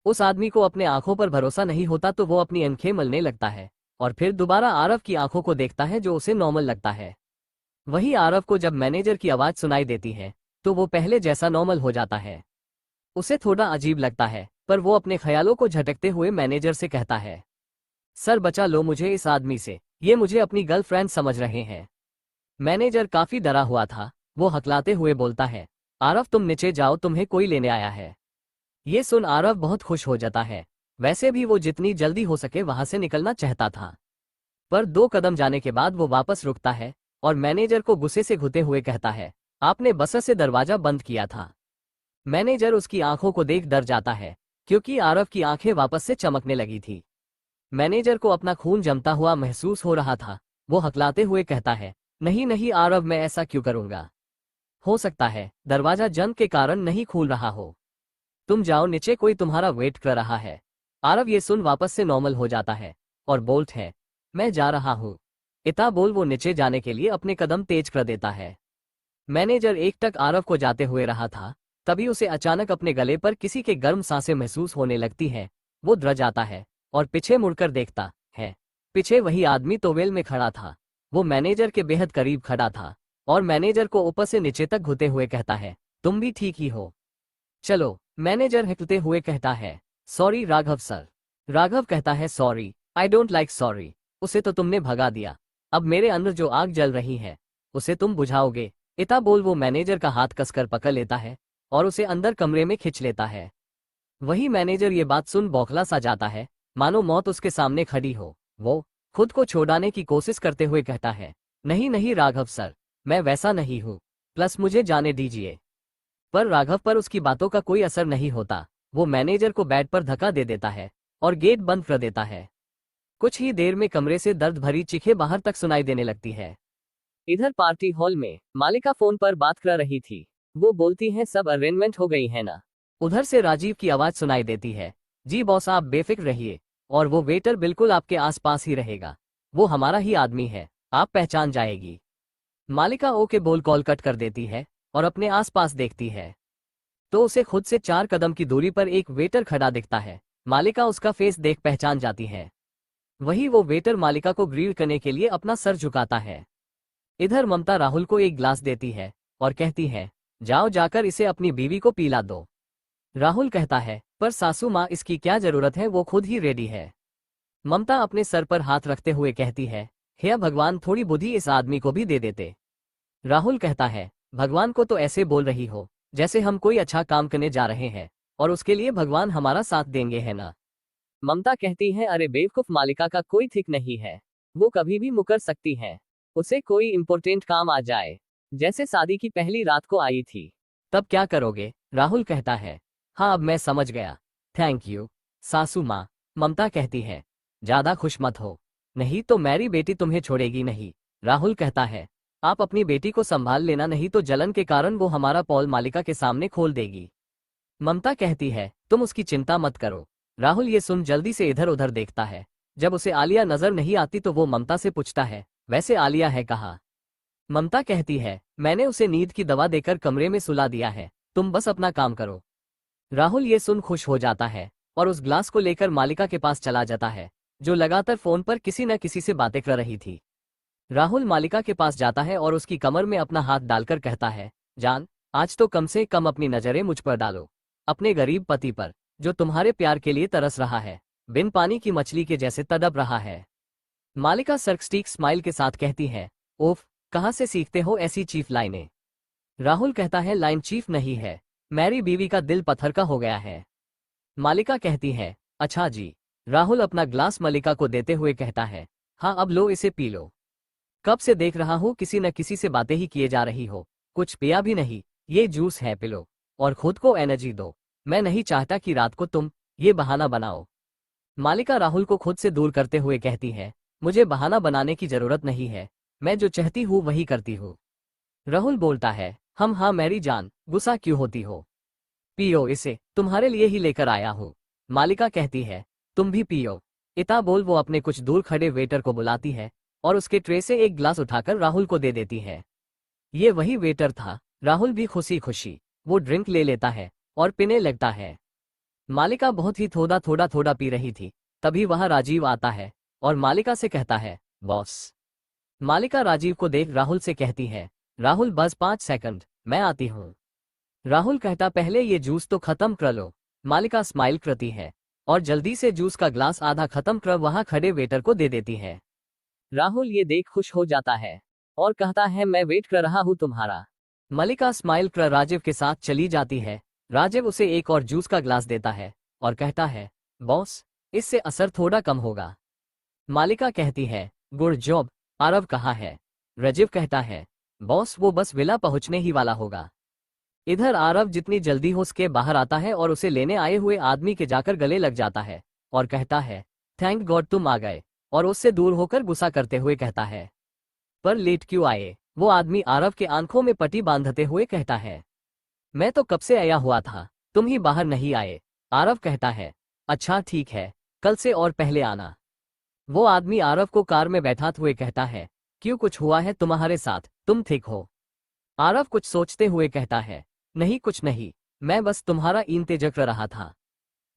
Speaker 2: उस आदमी को अपने आंखों पर भरोसा नहीं होता तो वो अपनी आंखें मलने लगता है और फिर दोबारा आरव की आंखों को देखता है जो उसे नॉर्मल लगता है। वही आरव को जब मैनेजर की आवाज सुनाई देती है तो वो पहले जैसा नॉर्मल हो जाता है। उसे थोड़ा अजीब लगता है, पर वो अपने ख्यालों को झटकते हुए मैनेजर से कहता है, सर बचा लो मुझे इस आदमी से, ये मुझे अपनी गर्लफ्रेंड समझ रहे हैं। मैनेजर काफी डरा हुआ था। वो हकलाते हुए बोलता है, आरव तुम नीचे जाओ, तुम्हें कोई लेने आया है। ये सुन आरव बहुत खुश हो जाता है। वैसे भी वो जितनी जल्दी हो सके वहां से निकलना चाहता था, पर 2 कदम जाने के बाद वो वापस रुकता है और मैनेजर को गुस्से से घुते हुए कहता है, आपने बस से दरवाजा बंद किया था। मैनेजर उसकी आंखों को देख डर जाता है, क्योंकि आरव की आंखें वापस से चमकने लगी थी। मैनेजर को अपना खून जमता हुआ महसूस हो रहा था। वो हकलाते हुए कहता है, नहीं नहीं आरव, मैं ऐसा क्यों करूंगा। हो सकता है दरवाजा जंग के कारण नहीं खुल रहा हो। तुम जाओ नीचे, कोई तुम्हारा वेट कर रहा है। आरव ये सुन वापस से नॉर्मल हो जाता है और बोलता है, मैं जा रहा हूँ। इता बोल वो नीचे जाने के लिए अपने कदम तेज कर देता है। मैनेजर एकटक आरव को जाते हुए रहा था, तभी उसे अचानक अपने गले पर किसी के गर्म सांसें महसूस होने लगती है। वो डर जाता है और पीछे मुड़कर देखता है। पीछे वही आदमी टोवेल में खड़ा था। वो मैनेजर के बेहद करीब खड़ा था और मैनेजर को ऊपर से नीचे तक घुते हुए कहता है, तुम भी ठीक ही हो, चलो। मैनेजर हिकलते हुए कहता है, सॉरी राघव सर। राघव कहता है, sorry, I don't like sorry. उसे तो तुमने भगा दिया, अब मेरे अंदर जो आग जल रही है उसे तुम बुझाओगे। इता बोल वो मैनेजर का हाथ कसकर पकड़ लेता है और उसे अंदर कमरे में खींच लेता है। वही मैनेजर ये बात सुन बौखला सा जाता है, मानो मौत उसके सामने खड़ी हो। वो खुद को छुड़ाने की कोशिश करते हुए कहता है, नहीं नहीं राघव सर, मैं वैसा नहीं हूँ, प्लस मुझे जाने दीजिए। पर राघव पर उसकी बातों का कोई असर नहीं होता। वो मैनेजर को बेड पर धक्का दे देता है और गेट बंद कर देता है। कुछ ही देर में कमरे से दर्द भरी चीखें बाहर तक सुनाई देने लगती है। इधर पार्टी हॉल में मालिका फोन पर बात कर रही थी। वो बोलती है, सब अरेंजमेंट हो गई है ना। उधर से राजीव की आवाज सुनाई देती है, जी बॉस आप बेफिक्र रहिए, और वो वेटर बिल्कुल आपके आसपास ही रहेगा। वो हमारा ही आदमी है, आप पहचान जाएगी। मालिका ओके बोल कॉल कट कर देती है और अपने आसपास देखती है तो उसे खुद से 4 कदम की दूरी पर एक वेटर खड़ा दिखता है। मालिका उसका फेस देख पहचान जाती है। वही वो वेटर मालिका को ग्रील करने के लिए अपना सर झुकाता है। इधर ममता राहुल को एक ग्लास देती है और कहती है, जाओ जाकर इसे अपनी बीवी को पिला दो। राहुल कहता है, पर सासू माँ इसकी क्या जरूरत है, वो खुद ही रेडी है। ममता अपने सर पर हाथ रखते हुए कहती है, हे भगवान, थोड़ी बुद्धि इस आदमी को भी दे देते। राहुल कहता है, भगवान को तो ऐसे बोल रही हो, जैसे हम कोई अच्छा काम करने जा रहे हैं और उसके लिए भगवान हमारा साथ देंगे, है ना। ममता कहती है, अरे बेवकूफ, मालिका का कोई ठीक नहीं है। वो कभी भी मुकर सकती है। उसे कोई इम्पोर्टेंट काम आ जाए, जैसे शादी की पहली रात को आई थी। तब क्या करोगे? राहुल कहता है, हाँ अब मैं समझ गया, थैंक यू सासू माँ। ममता कहती है, ज्यादा खुश मत हो, नहीं तो मेरी बेटी तुम्हें छोड़ेगी नहीं। राहुल कहता है, आप अपनी बेटी को संभाल लेना, नहीं तो जलन के कारण वो हमारा पॉल मालिका के सामने खोल देगी। ममता कहती है, तुम उसकी चिंता मत करो। राहुल ये सुन जल्दी से इधर उधर देखता है। जब उसे आलिया नजर नहीं आती तो वो ममता से पूछता है, वैसे आलिया है कहाँ? ममता कहती है, मैंने उसे नींद की दवा देकर कमरे में सुला दिया है, तुम बस अपना काम करो। राहुल ये सुन खुश हो जाता है और उस ग्लास को लेकर मालिका के पास चला जाता है, जो लगातार फोन पर किसी न किसी से बातें कर रही थी। राहुल मालिका के पास जाता है और उसकी कमर में अपना हाथ डालकर कहता है, जान, आज तो कम से कम अपनी नजरें मुझ पर डालो, अपने गरीब पति पर, जो तुम्हारे प्यार के लिए तरस रहा है, बिन पानी की मछली के जैसे तड़प रहा है। मालिका सरकस्टिक स्माइल के साथ कहती है, ओफ, कहाँ से सीखते हो ऐसी चीफ लाइनें? राहुल कहता है, लाइन चीफ नहीं है, मेरी बीवी का दिल पत्थर का हो गया है। मालिका कहती है, अच्छा जी। राहुल अपना ग्लास मालिका को देते हुए कहता है, हाँ अब लो, इसे पी लो। कब से देख रहा हूँ किसी न किसी से बातें ही किए जा रही हो, कुछ पिया भी नहीं। ये जूस है, पी लो और खुद को एनर्जी दो। मैं नहीं चाहता कि रात को तुम ये बहाना बनाओ। मालिका राहुल को खुद से दूर करते हुए कहती है, मुझे बहाना बनाने की जरूरत नहीं है, मैं जो चाहती हूँ वही करती हूँ। राहुल बोलता है, हम हाँ मेरी जान, गुस्सा क्यों होती हो? पियो इसे, तुम्हारे लिए ही लेकर आया हूँ। मालिका कहती है, तुम भी पियो। इता बोल वो अपने कुछ दूर खड़े वेटर को बुलाती है और उसके ट्रे से एक ग्लास उठाकर राहुल को दे देती है। ये वही वेटर था। राहुल भी खुशी खुशी वो ड्रिंक ले लेता है और पीने लगता है। मालिका बहुत ही थोड़ा थोड़ा थोड़ा पी रही थी। तभी वहां राजीव आता है और मालिका से कहता है, बॉस। मालिका राजीव को देख राहुल से कहती है, राहुल बस 5 सेकंड, मैं आती हूँ। राहुल कहता, पहले ये जूस तो खत्म कर लो। मालिका स्माइल करती है और जल्दी से जूस का ग्लास आधा खत्म कर वहां खड़े वेटर को दे देती है। राहुल ये देख खुश हो जाता है और कहता है, मैं वेट कर रहा हूँ तुम्हारा। मलिका स्माइल कर राजीव के साथ चली जाती है। राजीव उसे एक और जूस का ग्लास देता है और कहता है, बॉस, इससे असर थोड़ा कम होगा। मालिका कहती है, गुड जॉब। आरव कहाँ है? राजीव कहता है, बॉस वो बस विला पहुंचने ही वाला होगा। इधर आरव जितनी जल्दी हो सके बाहर आता है और उसे लेने आए हुए आदमी के जाकर गले लग जाता है और कहता है, थैंक गॉड तुम आ गए, और उससे दूर होकर गुस्सा करते हुए कहता है, पर लेट क्यों आए? वो आदमी आरव के आंखों में पट्टी बांधते हुए कहता है, मैं तो कब से आया हुआ था, तुम ही बाहर नहीं आए। आरव कहता है, अच्छा ठीक है, कल से और पहले आना। वो आदमी आरव को कार में बैठाते हुए कहता है, क्यों, कुछ हुआ है तुम्हारे साथ? तुम ठीक हो? आरव कुछ सोचते हुए कहता है, नहीं कुछ नहीं, मैं बस तुम्हारा इंतजार कर रहा था।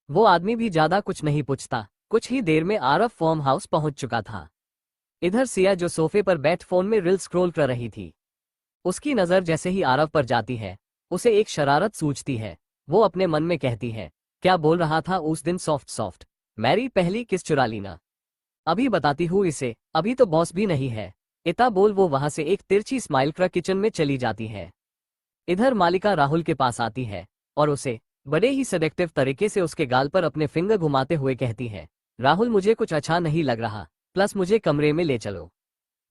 Speaker 2: वो आदमी भी ज्यादा कुछ नहीं पूछता। कुछ ही देर में आरव फार्म हाउस पहुंच चुका था। इधर सिया जो सोफे पर बैठ फोन में रील स्क्रॉल कर रही थी, उसकी नजर जैसे ही आरव पर जाती है, उसे एक शरारत सूझती है। वो अपने मन में कहती है, क्या बोल रहा था उस दिन, सॉफ्ट सॉफ्ट, मेरी पहली किस चुरा ली ना। अभी बताती हूँ इसे, अभी तो बॉस भी नहीं है। इता बोल वो वहां से एक तिरछी स्माइल कर किचन में चली जाती है। इधर मालिका राहुल के पास आती है और उसे बड़े ही सेडेक्टिव तरीके से उसके गाल पर अपने फिंगर घुमाते हुए कहती है, राहुल मुझे कुछ अच्छा नहीं लग रहा, प्लस मुझे कमरे में ले चलो।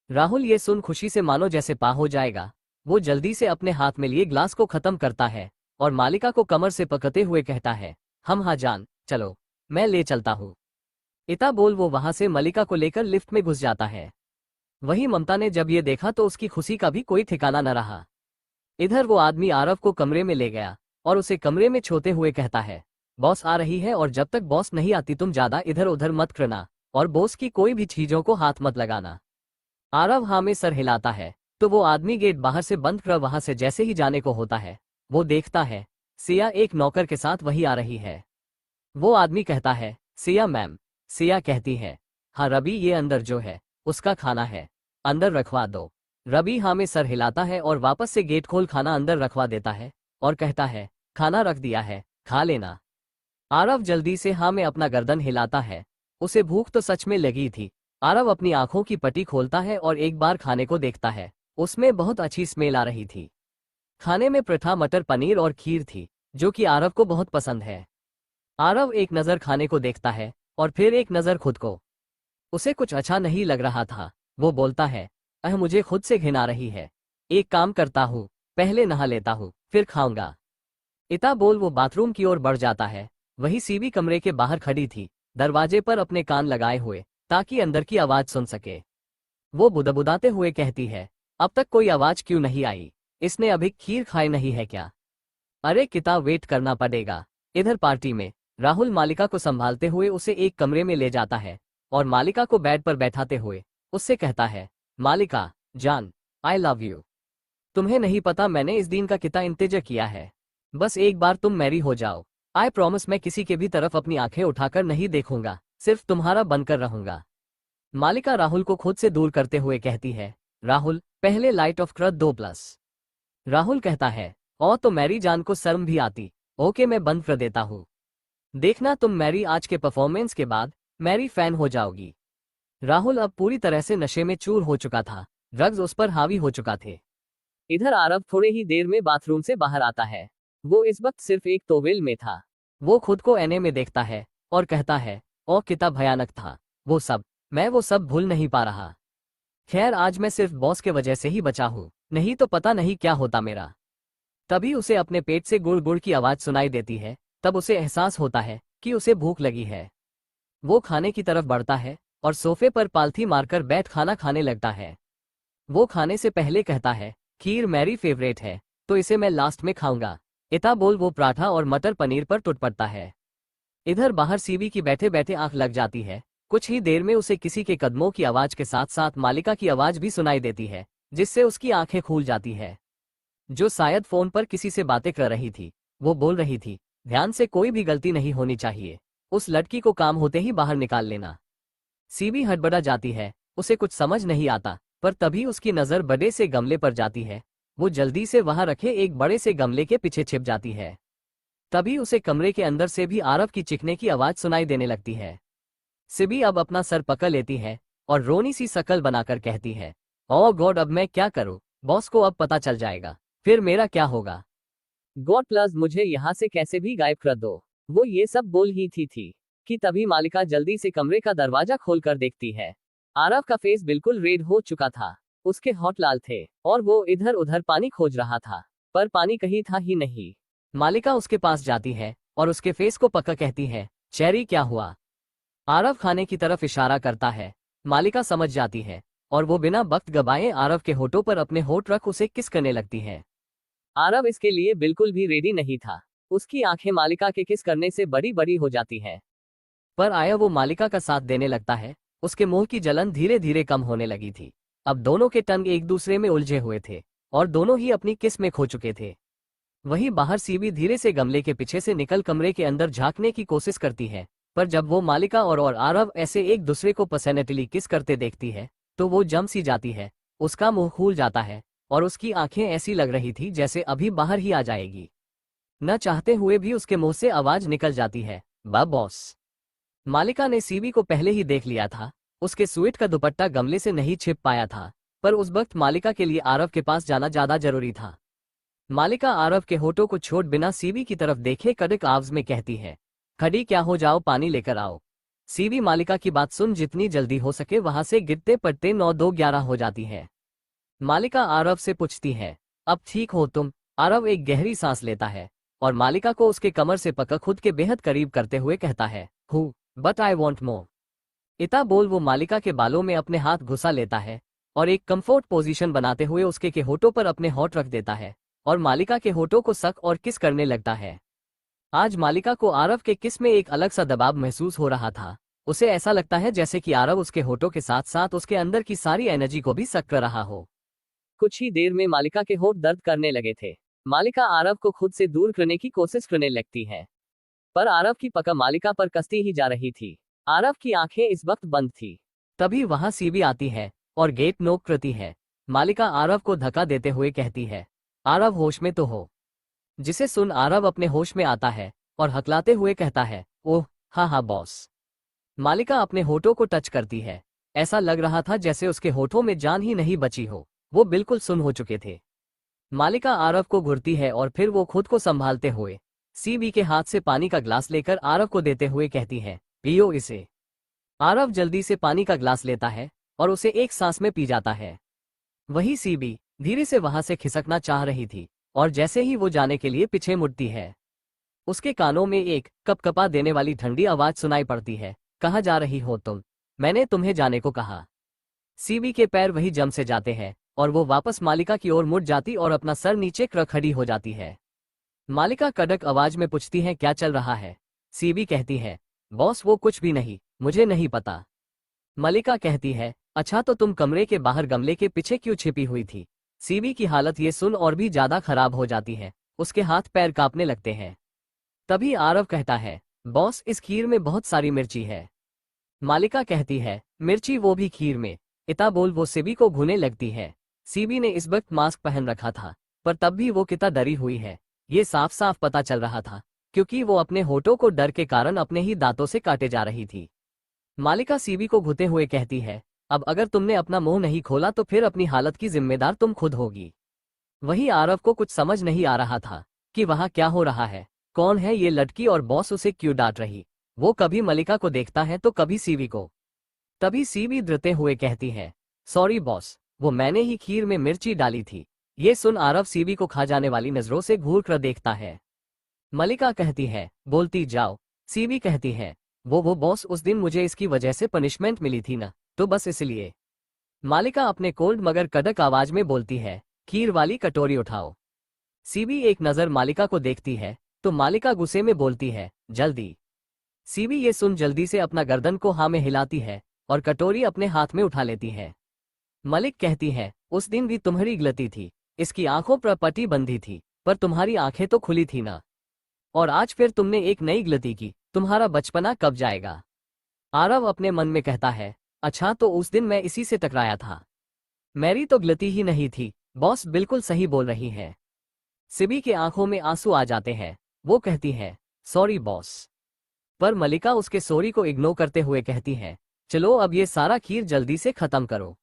Speaker 2: राहुल ये सुन खुशी से मानो जैसे पा हो जाएगा। वो जल्दी से अपने हाथ में लिए ग्लास को खत्म करता है और मालिका को कमर से पकड़ते हुए कहता है, हम हाँ जान, चलो मैं ले चलता हूँ। इता बोल वो वहां से मलिका को लेकर लिफ्ट में घुस जाता है। वहीं ममता ने जब ये देखा तो उसकी खुशी का भी कोई ठिकाना न रहा। इधर वो आदमी आरव को कमरे में ले गया और उसे कमरे में छोते हुए कहता है, बॉस आ रही है और जब तक बॉस नहीं आती तुम ज्यादा इधर उधर मत करना और बॉस की कोई भी चीजों को हाथ मत लगाना। आरव हाँ में सर हिलाता है तो वो आदमी गेट बाहर से बंद कर वहां से जैसे ही जाने को होता है, वो देखता है सिया एक नौकर के साथ वही आ रही है। वो आदमी कहता है, सिया मैम। सिया कहती है, हाँ रवि, ये अंदर जो है उसका खाना है, अंदर रखवा दो। रवि हाँ में सर हिलाता है और वापस से गेट खोल खाना अंदर रखवा देता है और कहता है, खाना रख दिया है, खा लेना। आरव जल्दी से हाँ में अपना गर्दन हिलाता है। उसे भूख तो सच में लगी थी। आरव अपनी आंखों की पट्टी खोलता है और एक बार खाने को देखता है। उसमें बहुत अच्छी स्मेल आ रही थी। खाने में पराठा, मटर पनीर और खीर थी, जो कि आरव को बहुत पसंद है। आरव एक नज़र खाने को देखता है और फिर एक नज़र खुद को। उसे कुछ अच्छा नहीं लग रहा था। वो बोलता है, मुझे खुद से घिन आ रही है। एक काम करता हूँ, पहले नहा लेता हूँ, फिर खाऊंगा। इता बोल वो बाथरूम की ओर बढ़ जाता है। वही सीबी कमरे के बाहर खड़ी थी, दरवाजे पर अपने कान लगाए हुए, ताकि अंदर की आवाज सुन सके। वो बुदबुदाते हुए कहती है, अब तक कोई आवाज क्यों नहीं आई? इसने अभी खीर खाई नहीं है क्या? अरे किता, वेट करना पड़ेगा। इधर पार्टी में राहुल मालिका को संभालते हुए उसे एक कमरे में ले जाता है और मालिका को बेड पर बैठाते हुए उससे कहता है, मालिका जान, आई लव यू। तुम्हें नहीं पता मैंने इस दिन का कितना इंतजार किया है। बस एक बार तुम मैरी हो जाओ। आई प्रॉमिस मैं किसी के भी तरफ अपनी आंखें उठाकर नहीं देखूंगा, सिर्फ तुम्हारा बनकर रहूंगा। मालिका राहुल को खुद से दूर करते हुए कहती है, राहुल पहले लाइट ऑफ कर दो प्लस। राहुल कहता है, ओ तो मैरी जान को शर्म भी आती। ओके मैं बंद कर देता हूँ। देखना तुम मैरी आज के परफॉर्मेंस के बाद मैरी फैन हो जाओगी। राहुल अब पूरी तरह से नशे में चूर हो चुका था, ड्रग्स उस पर हावी हो चुका थे। इधर आरव थोड़े ही देर में बाथरूम से बाहर आता है। वो इस वक्त सिर्फ एक टॉवेल में था। वो खुद को ऐने में देखता है और कहता है, ओ कितना भयानक था वो सब। मैं वो सब भूल नहीं पा रहा। खैर आज मैं सिर्फ बॉस के वजह से ही बचा हूँ, नहीं तो पता नहीं क्या होता मेरा। तभी उसे अपने पेट से गुड़ गुड़ की आवाज सुनाई देती है। तब उसे एहसास होता है कि उसे भूख लगी है। वो खाने की तरफ बढ़ता है और सोफे पर पालथी मारकर बैठ खाना खाने लगता है। वो खाने से पहले कहता है, खीर मेरी फेवरेट है, तो इसे मैं लास्ट में खाऊंगा। इता बोल वो पराठा और मटर पनीर पर टूट पड़ता है। इधर बाहर सीबी की बैठे बैठे आंख लग जाती है। कुछ ही देर में उसे किसी के कदमों की आवाज के साथ साथ मालिका की आवाज भी सुनाई देती है, जिससे उसकी आंखें खुल जाती है। जो शायद फोन पर किसी से बातें कर रही थी। वो बोल रही थी, ध्यान से, कोई भी गलती नहीं होनी चाहिए। उस लड़की को काम होते ही बाहर निकाल लेना। सीबी हड़बड़ा जाती है, उसे कुछ समझ नहीं आता, पर तभी उसकी नजर बड़े से गमले पर जाती है। वो जल्दी से वहां रखे एक बड़े से गमले के पीछे छिप जाती है। तभी उसे कमरे के अंदर से भी आरव की चीखने की आवाज सुनाई देने लगती है। सिबी अब अपना सर पकड़ लेती है और रोनी सी शकल बनाकर कहती है, ओह गॉड, अब मैं क्या करूं? बॉस को अब पता चल जाएगा, फिर मेरा क्या होगा? गॉड प्लस मुझे यहाँ से कैसे भी गायब कर दो। वो ये सब बोल ही थी कि तभी मालिका जल्दी से कमरे का दरवाजा खोलकर देखती है। आरव का फेस बिल्कुल रेड हो चुका था। उसके होंठ लाल थे और वो इधर उधर पानी खोज रहा था, पर पानी कहीं था ही नहीं। मालिका उसके पास जाती है और उसके फेस को पकड़ कहती है, चेरी क्या हुआ? आरव खाने की तरफ इशारा करता है। मालिका समझ जाती है और वो बिना वक्त गवाए आरव के होठों पर अपने होठ रख उसे किस करने लगती है। आरव इसके लिए बिल्कुल भी रेडी नहीं था। उसकी आंखें मालिका के किस करने से बड़ी बड़ी हो जाती हैं। पर आया वो मालिका का साथ देने लगता है। उसके मुंह की जलन धीरे धीरे कम होने लगी थी। अब दोनों के टंग एक दूसरे में उलझे हुए थे और दोनों ही अपनी किस में खो चुके थे। वहीं बाहर सीबी धीरे से गमले के पीछे से निकल कमरे के अंदर झांकने की कोशिश करती है, पर जब वो मालिका और आरव ऐसे एक दूसरे को पैशनेटली किस करते देखती है, तो वो जम सी जाती है। उसका मुंह खुल जाता है और उसकी आंखें ऐसी लग रही थी जैसे अभी बाहर ही आ जाएगी। न चाहते हुए भी उसके मुंह से आवाज निकल जाती है, बा बॉस। मालिका ने सीबी को पहले ही देख लिया था। उसके स्वेट का दुपट्टा गमले से नहीं छिप पाया था, पर उस वक्त मालिका के लिए आरव के पास जाना ज्यादा जरूरी था। मालिका आरव के होठों को छोड़ बिना सीबी की तरफ देखे कड़क आवाज में कहती है, खड़ी क्या हो जाओ, पानी लेकर आओ। सीबी मालिका की बात सुन जितनी जल्दी हो सके वहां से गिरते पड़ते 9-2-11 हो जाती है। मालिका आरव से पूछती है, अब ठीक हो तुम? आरव एक गहरी सांस लेता है और मालिका को उसके कमर से पकड़ खुद के बेहद करीब करते हुए कहता है, हूँ बट आई वॉन्ट मोर। इता बोल वो मालिका के बालों में अपने हाथ घुसा लेता है और एक कंफर्ट पोजीशन बनाते हुए उसके के होठों पर अपने होठ रख देता है और मालिका के होठों को सक और किस करने लगता है। आज मालिका को आरव के किस में एक अलग सा दबाव महसूस हो रहा था। उसे ऐसा लगता है जैसे कि आरव उसके होठों के साथ साथ उसके अंदर की सारी एनर्जी को भी सक कर रहा हो। कुछ ही देर में मालिका के होठ दर्द करने लगे थे। मालिका आरव को खुद से दूर करने की कोशिश करने लगती है, पर आरव की पकड़ मालिका पर कसती ही जा रही थी। आरव की आंखें इस वक्त बंद थी। तभी वहां सीबी आती है और गेट नॉक करती है। मालिका आरव को धक्का देते हुए कहती है, आरव होश में तो हो? जिसे सुन आरव अपने होश में आता है और हकलाते हुए कहता है, ओह हाँ हाँ बॉस। मालिका अपने होठों को टच करती है। ऐसा लग रहा था जैसे उसके होठों में जान ही नहीं बची हो। वो बिल्कुल सुन्न हो चुके थे। मालिका आरव को घूरती है और फिर वो खुद को संभालते हुए सीबी के हाथ से पानी का ग्लास लेकर आरव को देते हुए कहती है, पियो इसे। आरव जल्दी से पानी का ग्लास लेता है और उसे एक सांस में पी जाता है। वही सीबी धीरे से वहां से खिसकना चाह रही थी और जैसे ही वो जाने के लिए पीछे मुड़ती है, उसके कानों में एक कपकपा देने वाली ठंडी आवाज सुनाई पड़ती है, कहाँ जा रही हो तुम? मैंने तुम्हें जाने को कहा। सीबी के पैर वही जम से जाते हैं और वो वापस मालिका की ओर मुड़ जाती और अपना सर नीचे कर खड़ी हो जाती है। मालिका कड़क आवाज में पूछती है, क्या चल रहा है? सीबी कहती है, बॉस वो कुछ भी नहीं, मुझे नहीं पता। मलिका कहती है, अच्छा तो तुम कमरे के बाहर गमले के पीछे क्यों छिपी हुई थी? सीबी की हालत ये सुन और भी ज्यादा खराब हो जाती है, उसके हाथ पैर कांपने लगते हैं। तभी आरव कहता है, बॉस इस खीर में बहुत सारी मिर्ची है। मालिका कहती है, मिर्ची वो भी खीर में? इतना बोल वो सीबी को घूने लगती है। सीबी ने इस वक्त मास्क पहन रखा था, पर तब भी वो कितना डरी हुई है ये साफ साफ पता चल रहा था, क्योंकि वो अपने होठों को डर के कारण अपने ही दांतों से काटे जा रही थी। मालिका सीबी को घुते हुए कहती है, अब अगर तुमने अपना मुंह नहीं खोला तो फिर अपनी हालत की जिम्मेदार तुम खुद होगी। वही आरव को कुछ समझ नहीं आ रहा था कि वहां क्या हो रहा है, कौन है ये लड़की और बॉस उसे क्यों डांट रही। वो कभी मलिका को देखता है तो कभी सीबी को। तभी सीबी डरते हुए कहती है, सॉरी बॉस, वो मैंने ही खीर में मिर्ची डाली थी। ये सुन आरव सीबी को खा जाने वाली नजरों से घूर कर देखता है। मलिका कहती है, बोलती जाओ। सीबी कहती है, वो बॉस उस दिन मुझे इसकी वजह से पनिशमेंट मिली थी ना, तो बस इसलिए। मालिका अपने कोल्ड मगर कड़क आवाज में बोलती है, खीर वाली कटोरी उठाओ। सीबी एक नजर मालिका को देखती है तो मालिका गुस्से में बोलती है, जल्दी। सीबी ये सुन जल्दी से अपना गर्दन को हाँ में हिलाती है और कटोरी अपने हाथ में उठा लेती है। मलिक कहती है, उस दिन भी तुम्हारी गलती थी, इसकी आंखों पर पट्टी बंधी थी, पर तुम्हारी आंखें तो खुली थी ना। और आज फिर तुमने एक नई गलती की, तुम्हारा बचपना कब जाएगा? आरव अपने मन में कहता है, अच्छा तो उस दिन मैं इसी से टकराया था। मेरी तो गलती ही नहीं थी, बॉस बिल्कुल सही बोल रही है। सीबी के आंखों में आंसू आ जाते हैं, वो कहती है, सॉरी बॉस। पर मलिका उसके सॉरी को इग्नोर करते हुए कहती है, चलो अब ये सारा खीर जल्दी से खत्म करो।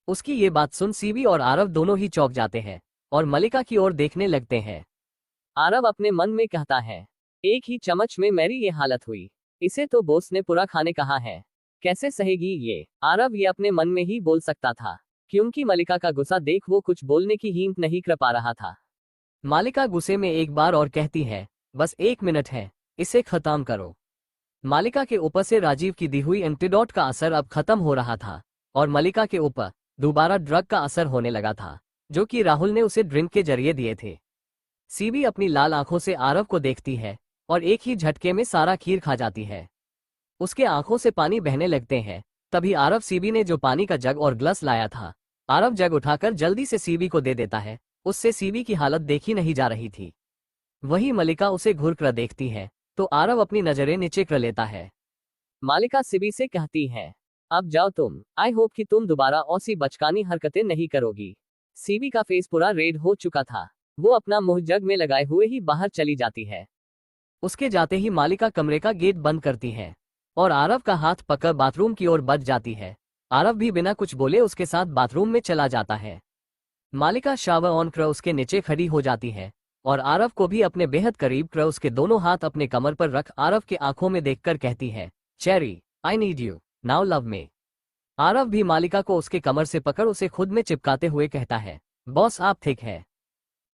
Speaker 2: उसकी ये बात सुन सीबी और आरव दोनों ही चौंक जाते हैं और मलिका की ओर देखने लगते हैं। आरव अपने मन में कहता है, एक ही चम्मच में मेरी ये हालत हुई, इसे तो बॉस ने पूरा खाने कहा है, कैसे सहेगी ये? आरव ये अपने मन में ही बोल सकता था, क्योंकि मलिका का गुस्सा देख वो कुछ बोलने की हिम्मत नहीं कर पा रहा था। मालिका गुस्से में एक बार और कहती है, बस 1 मिनट है, इसे खत्म करो। मालिका के ऊपर से राजीव की दी हुई एंटीडोट का असर अब खत्म हो रहा था और मलिका के ऊपर दोबारा ड्रग का असर होने लगा था, जो कि राहुल ने उसे ड्रिंक के जरिए दिए थे। सीबी अपनी लाल आंखों से आरव को देखती है और एक ही झटके में सारा खीर खा जाती है। उसके आंखों से पानी बहने लगते हैं। तभी आरव सीबी ने जो पानी का जग और ग्लास लाया था, आरव जग उठाकर जल्दी से सीबी को दे देता है। उससे सीबी की हालत देखी नहीं जा रही थी। वही मलिका उसे घूर कर देखती है तो आरव अपनी नजरें नीचे कर लेता है। मालिका सीबी से कहती है, अब जाओ तुम, आई होप कि तुम दोबारा ऐसी बचकानी हरकतें नहीं करोगी। सीबी का फेस पूरा रेड हो चुका था, वो अपना मुंह जग में लगाए हुए ही बाहर चली जाती है। उसके जाते ही मालिका कमरे का गेट बंद करती है और आरव का हाथ पकड़ बाथरूम की ओर बढ़ जाती है। आरव भी बिना कुछ बोले उसके साथ बाथरूम में चला जाता है। मालिका शावर ऑन कर उसके नीचे खड़ी हो जाती है और आरव को भी अपने बेहद करीब कर उसके दोनों हाथ अपने कमर पर रख आरव के आंखों में देखकर कहती है, cherry, I need you, now love me. Aarav भी मालिका को उसके कमर से पकड़ उसे खुद में चिपकाते हुए कहता है, बॉस आप ठीक है।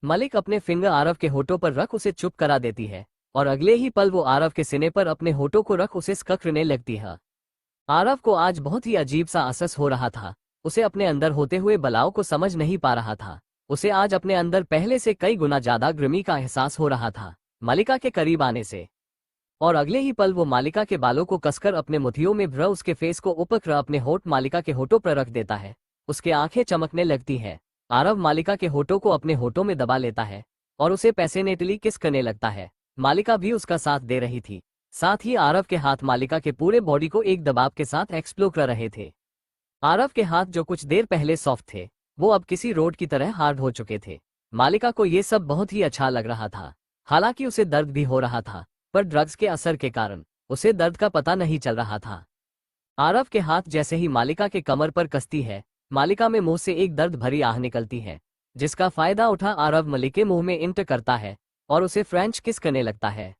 Speaker 2: मलिक अपने फिंगर आरव के होठों पर रख उसे चुप करा देती है और अगले ही पल वो आरव के सीने पर अपने होठों को रख उसे स्ककरने लगती है। आरव को आज बहुत ही अजीब सा एहसास हो रहा था। उसे अपने अंदर होते हुए बलाव को समझ नहीं पा रहा था। उसे आज अपने अंदर पहले से कई गुना ज्यादा गर्मी का एहसास हो रहा था मालिका के करीब आने से। और अगले ही पल वो मालिका के बालों को कसकर अपने मुट्ठियों में भर उसके फेस को ऊपर कर अपने होठ मालिका के होठों पर रख देता है। उसके आंखें चमकने लगती है। आरव मालिका के होठों को अपने होठों में दबा लेता है और उसे पैसेनेटली किस करने लगता है। मालिका भी उसका साथ दे रही थी। साथ ही आरव के हाथ मालिका के पूरे बॉडी को एक दबाव के साथ एक्सप्लोर कर रहे थे। आरव के हाथ जो कुछ देर पहले सॉफ्ट थे, वो अब किसी रोड की तरह हार्ड हो चुके थे। मालिका को ये सब बहुत ही अच्छा लग रहा था। हालांकि उसे दर्द भी हो रहा था, पर ड्रग्स के असर के कारण उसे दर्द का पता नहीं चल रहा था। आरव के हाथ जैसे ही मालिका के कमर पर कसती है, मालिका में मुंह से एक दर्द भरी आह निकलती है जिसका फायदा उठा आरव मलिक के मुंह में इंटर करता है और उसे फ्रेंच किस करने लगता है।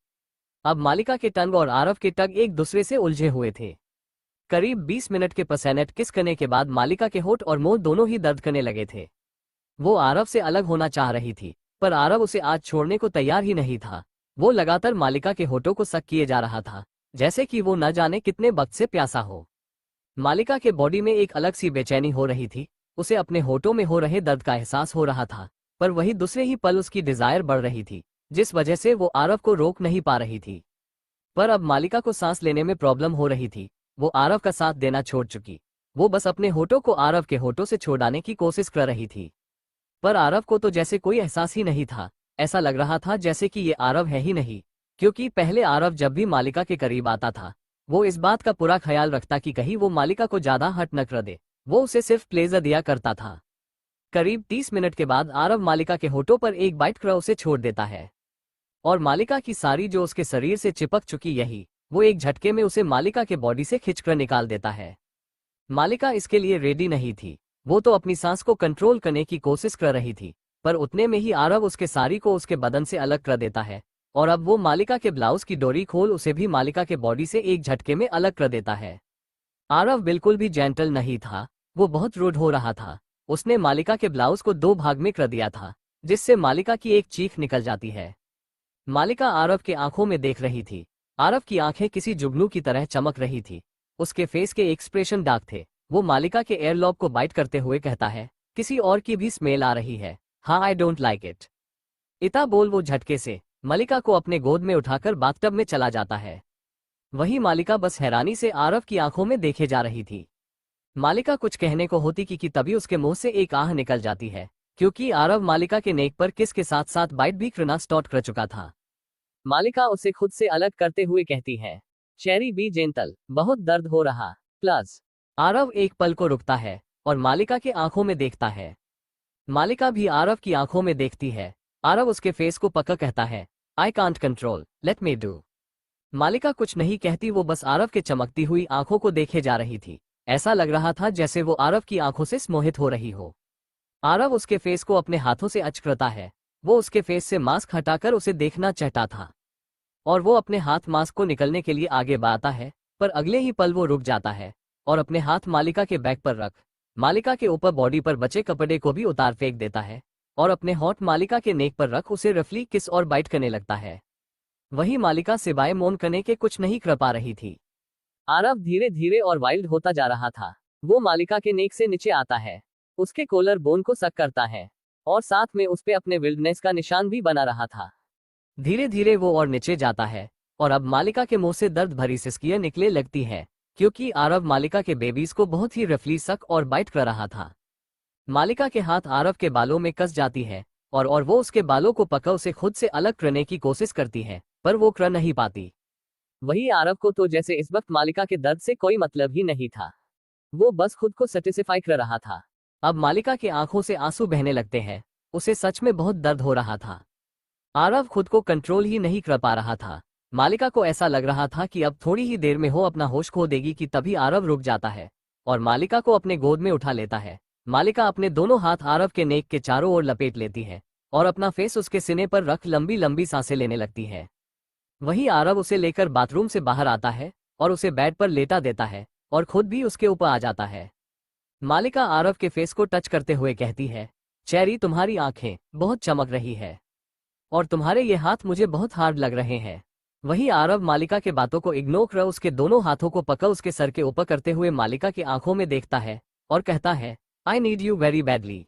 Speaker 2: अब मालिका के टंग और आरव के टंग एक दूसरे से उलझे हुए थे। करीब 20 मिनट के पसैनेट किस करने के बाद मालिका के होठ और मुंह दोनों ही दर्द करने लगे थे। वो आरव से अलग होना चाह रही थी, पर आरव उसे आज छोड़ने को तैयार ही नहीं था। वो लगातार मालिका के होठों को सक किए जा रहा था, जैसे कि वो न जाने कितने वक्त से प्यासा हो। मालिका के बॉडी में एक अलग सी बेचैनी हो रही थी। उसे अपने होठों में हो रहे दर्द का एहसास हो रहा था, पर वही दूसरे ही पल उसकी डिजायर बढ़ रही थी, जिस वजह से वो आरव को रोक नहीं पा रही थी। पर अब मालिका को सांस लेने में प्रॉब्लम हो रही थी। वो आरव का साथ देना छोड़ चुकी। वो बस अपने होठों को आरव के होठों से छुड़ाने की कोशिश कर रही थी, पर आरव को तो जैसे कोई एहसास ही नहीं था। ऐसा लग रहा था जैसे कि ये आरव है ही नहीं, क्योंकि पहले आरव जब भी मालिका के करीब आता था, वो इस बात का पूरा ख्याल रखता कि कहीं वो मालिका को ज्यादा हर्ट न कर दे। वो उसे सिर्फ प्लेजर दिया करता था। करीब 30 मिनट के बाद आरव मालिका के होठों पर एक बाइट कर उसे छोड़ देता है, और मालिका की सारी जो उसके शरीर से चिपक चुकी यही वो एक झटके में उसे मालिका के बॉडी से खींचकर निकाल देता है। मालिका इसके लिए रेडी नहीं थी। वो तो अपनी सांस को कंट्रोल करने की कोशिश कर रही थी, पर उतने में ही आरव उसके साड़ी को उसके बदन से अलग कर देता है, और अब वो मालिका के ब्लाउज की डोरी खोल उसे भी मालिका के बॉडी से एक झटके में अलग कर देता है। आरव बिल्कुल भी जेंटल नहीं था, वो बहुत रूड हो रहा था। उसने मालिका के ब्लाउज को 2 भाग में कर दिया था, जिससे मालिका की एक चीख निकल जाती है। मालिका आरव के आंखों में देख रही थी। आरव की आंखें किसी जुगनू की तरह चमक रही थी। उसके फेस के एक्सप्रेशन डार्क थे। वो मालिका के एयरलॉब को बाइट करते हुए कहता है, किसी और की भी स्मेल आ रही है। हाँ, आई डोंट लाइक इट। इतना बोल वो झटके से मालिका को अपने गोद में उठाकर बाथटब में चला जाता है। वही मालिका बस हैरानी से आरव की आंखों में देखे जा रही थी। मालिका कुछ कहने को होती कि तभी उसके मुंह से एक आह निकल जाती है, क्योंकि आरव मालिका के नेक पर किस के साथ साथ बाइट भी करना स्टार्ट कर चुका था। मालिका उसे खुद से अलग करते हुए कहती है, चेरी बी जेंटल, बहुत दर्द हो रहा। प्लस आरव एक पल को रुकता है और मालिका के आंखों में देखता है। मालिका भी आरव की आंखों में देखती है। आरव उसके फेस को पकड़ कहता है, I can't control, let me do. मालिका कुछ नहीं कहती, वो बस आरव के चमकती हुई आंखों को देखे जा रही थी। ऐसा लग रहा था जैसे वो आरव की आंखों से मोहित हो रही हो। आरव उसके फेस को अपने हाथों से अचकता है। वो उसके फेस से मास्क हटाकर उसे देखना चाहता था, और वो अपने हाथ मास्क को निकलने के लिए आगे बढ़ाता है, पर अगले ही पल वो रुक जाता है और अपने हाथ मालिका के बैक पर रख मालिका के ऊपर बॉडी पर बचे कपड़े को भी उतार फेंक देता है, और अपने होठ मालिका के नेक पर रख उसे रफली किस और बाइट करने लगता है। वही मालिका सिवाय मौन करने के कुछ नहीं कर पा रही थी। आरव धीरे धीरे और वाइल्ड होता जा रहा था। वो मालिका के नेक से नीचे आता है, उसके कॉलर बोन को सक करता है, और साथ में उस पे अपने विल्डनेस का निशान भी बना रहा था। धीरे धीरे वो और नीचे जाता है, और अब मालिका के मुंह से दर्द भरी सिसकियां निकले लगती है, क्योंकि आरव मालिका के बेबीज को बहुत ही रफली सक और बाइट कर रहा था। मालिका के हाथ आरव के बालों में कस जाती है, और वो उसके बालों को पकड़ उसे खुद से अलग करने की कोशिश करती है, पर वो कर नहीं पाती। वही आरव को तो जैसे इस वक्त मालिका के दर्द से कोई मतलब ही नहीं था। वो बस खुद को सेटिस्फाई कर रहा था। अब मालिका की आंखों से आंसू बहने लगते हैं। उसे सच में बहुत दर्द हो रहा था। आरव खुद को कंट्रोल ही नहीं कर पा रहा था। मालिका को ऐसा लग रहा था कि अब थोड़ी ही देर में वो अपना होश खो देगी कि तभी आरव रुक जाता है और मालिका को अपने गोद में उठा लेता है। मालिका अपने दोनों हाथ आरव के नेक के चारों ओर लपेट लेती है और अपना फेस उसके सीने पर रख लंबी लंबी सांसें लेने लगती है। वही आरव उसे लेकर बाथरूम से बाहर आता है और उसे बेड पर लेटा देता है और खुद भी उसके ऊपर आ जाता है। मालिका आरव के फेस को टच करते हुए कहती है, चेरी, तुम्हारी आंखें बहुत चमक रही है और तुम्हारे ये हाथ मुझे बहुत हार्ड लग रहे हैं। वही आरव मालिका के बातों को इग्नोर कर उसके दोनों हाथों को पकड़ उसके सर के ऊपर करते हुए मालिका की आंखों में देखता है और कहता है, I need you very badly.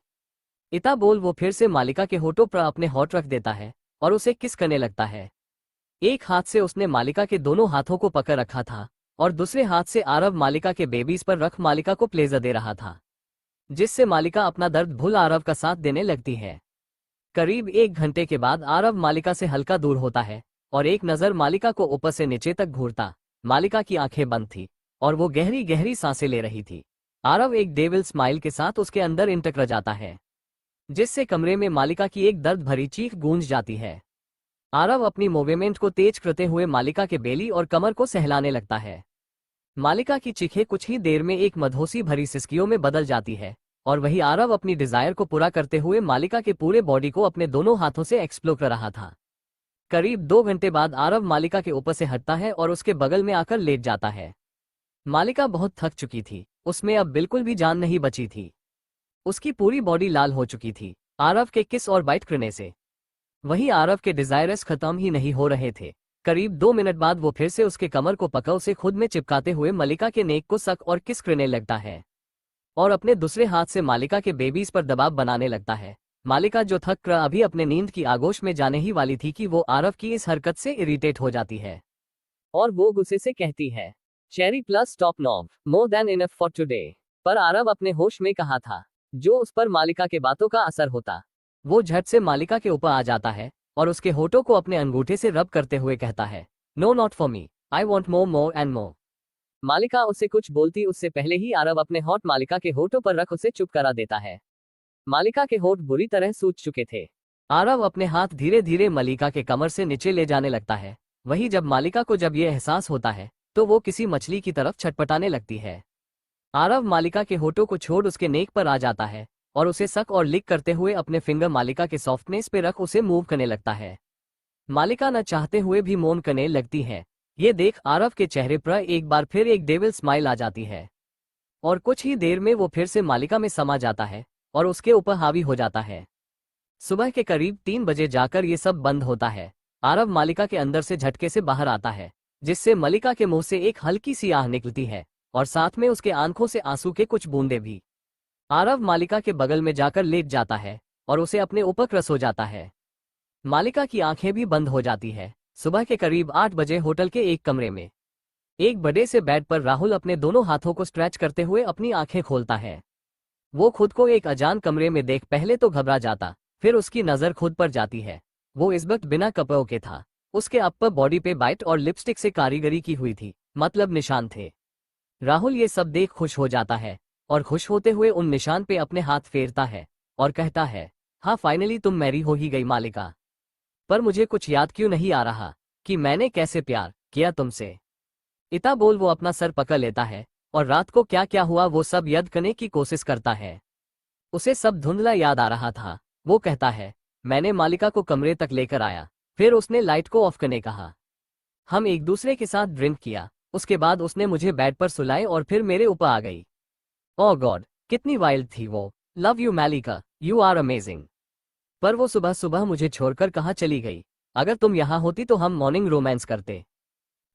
Speaker 2: इतना बोल वो फिर से मालिका के होठों पर अपने होठ रख देता है और उसे किस करने लगता है। एक हाथ से उसने मालिका के दोनों हाथों को पकड़ रखा था और दूसरे हाथ से आरव मालिका के बेबीज पर रख मालिका को प्लेजर दे रहा था, जिससे मालिका अपना दर्द भूल आरव का साथ देने लगती है। करीब 1 घंटे के बाद आरव मालिका से हल्का दूर होता है और एक नजर मालिका को ऊपर से नीचे तक घूरता। मालिका की आंखें बंद थी और वो गहरी गहरी सांसें ले रही थी। आरव एक डेविल स्माइल के साथ उसके अंदर इंटर जाता है, जिससे कमरे में मालिका की एक दर्द भरी चीख गूंज जाती है। आरव अपनी मूवमेंट को तेज करते हुए मालिका के बेली और कमर को सहलाने लगता है। मालिका की चीखें कुछ ही देर में एक मदहोशी भरी सिसकियों में बदल जाती है और वही आरव अपनी डिजायर को पूरा करते हुए मालिका के पूरे बॉडी को अपने दोनों हाथों से एक्सप्लोर कर रहा था। करीब 2 घंटे बाद आरव मालिका के ऊपर से हटता है और उसके बगल में आकर लेट जाता है। मालिका बहुत थक चुकी थी, उसमें अब बिल्कुल भी जान नहीं बची थी। उसकी पूरी बॉडी लाल हो चुकी थी आरव के किस और बाइट करने से। वहीं आरव के डिजायर्स खत्म ही नहीं हो रहे थे। करीब 2 मिनट बाद वो फिर से उसके कमर को पकड़ उसे खुद में चिपकाते हुए मालिका के नेक को सक और किस करने लगता है और अपने दूसरे हाथ से मालिका के बेबीज पर दबाव बनाने लगता है। मालिका जो थक कर अभी अपने नींद की आगोश में जाने ही वाली थी कि वो आरव की इस हरकत से इरिटेट हो जाती है और वो गुस्से से कहती है, cherry plus top knob more than enough for today. पर आरव अपने होश में कहा था, जो उस पर मालिका के बातों का असर होता। वो झट से मालिका के ऊपर आ जाता है और उसके होठों को अपने अंगूठे से रब करते हुए कहता है, no not for me, I want more more and more. मालिका उससे कुछ बोलती उससे पहले ही आरव अपने होठ मालिका के होठों पर रख उसे चुप करा देता है। मालिका के होठ बुरी तरह सूज चुके थे। आरव अपने हाथ धीरे धीरे मालिका के कमर से नीचे ले जाने लगता है। वही जब मालिका को जब ये एहसास होता है तो वो किसी मछली की तरफ छटपटाने लगती है। आरव मालिका के होठों को छोड़ उसके नेक पर आ जाता है और उसे सक और लिक करते हुए अपने फिंगर मालिका के सॉफ्टनेस पे रख उसे मूव करने लगता है। मालिका न चाहते हुए भी मौन करने लगती है। ये देख आरव के चेहरे पर एक बार फिर एक डेविल स्माइल आ जाती है और कुछ ही देर में वो फिर से मालिका में समा जाता है और उसके ऊपर हावी हो जाता है। सुबह के करीब 3 बजे जाकर ये सब बंद होता है। आरव मालिका के अंदर से झटके से बाहर आता है, जिससे मालिका के मुंह से एक हल्की सी आह निकलती है और साथ में उसके आंखों से आंसू के कुछ बूंदे भी। आरव मालिका के बगल में जाकर लेट जाता है और उसे अपने ऊपर क्रस हो जाता है। मालिका की आंखें भी बंद हो जाती है। सुबह के करीब 8 बजे होटल के एक कमरे में एक बड़े से बेड पर राहुल अपने दोनों हाथों को स्ट्रेच करते हुए अपनी आंखें खोलता है। वो खुद को एक अजान कमरे में देख पहले तो घबरा जाता, फिर उसकी नजर खुद पर जाती है। वो इस वक्त बिना कपड़ों के था। उसके अपर बॉडी पे बाइट और लिपस्टिक से कारीगरी की हुई थी, मतलब निशान थे। राहुल ये सब देख खुश हो जाता है और खुश होते हुए उन निशान पे अपने हाथ फेरता है और कहता है, हाँ फाइनली तुम मैरी हो ही गई मालिका। पर मुझे कुछ याद क्यों नहीं आ रहा कि मैंने कैसे प्यार किया तुमसे। इतना बोल वो अपना सर पकड़ लेता है और रात को क्या क्या हुआ वो सब याद करने की कोशिश करता है। उसे सब धुंधला याद आ रहा था। वो कहता है, मैंने मालिका को कमरे तक लेकर आया, फिर उसने लाइट को ऑफ करने कहा। हम एक दूसरे के साथ ड्रिंक किया, उसके बाद उसने मुझे बेड पर सुलाए और फिर मेरे ऊपर आ गई। ओह गॉड, कितनी वाइल्ड थी वो। लव यू मालिका, यू आर अमेजिंग। पर वो सुबह सुबह मुझे छोड़कर कहाँ चली गई। अगर तुम यहाँ होती तो हम मॉर्निंग रोमांस करते।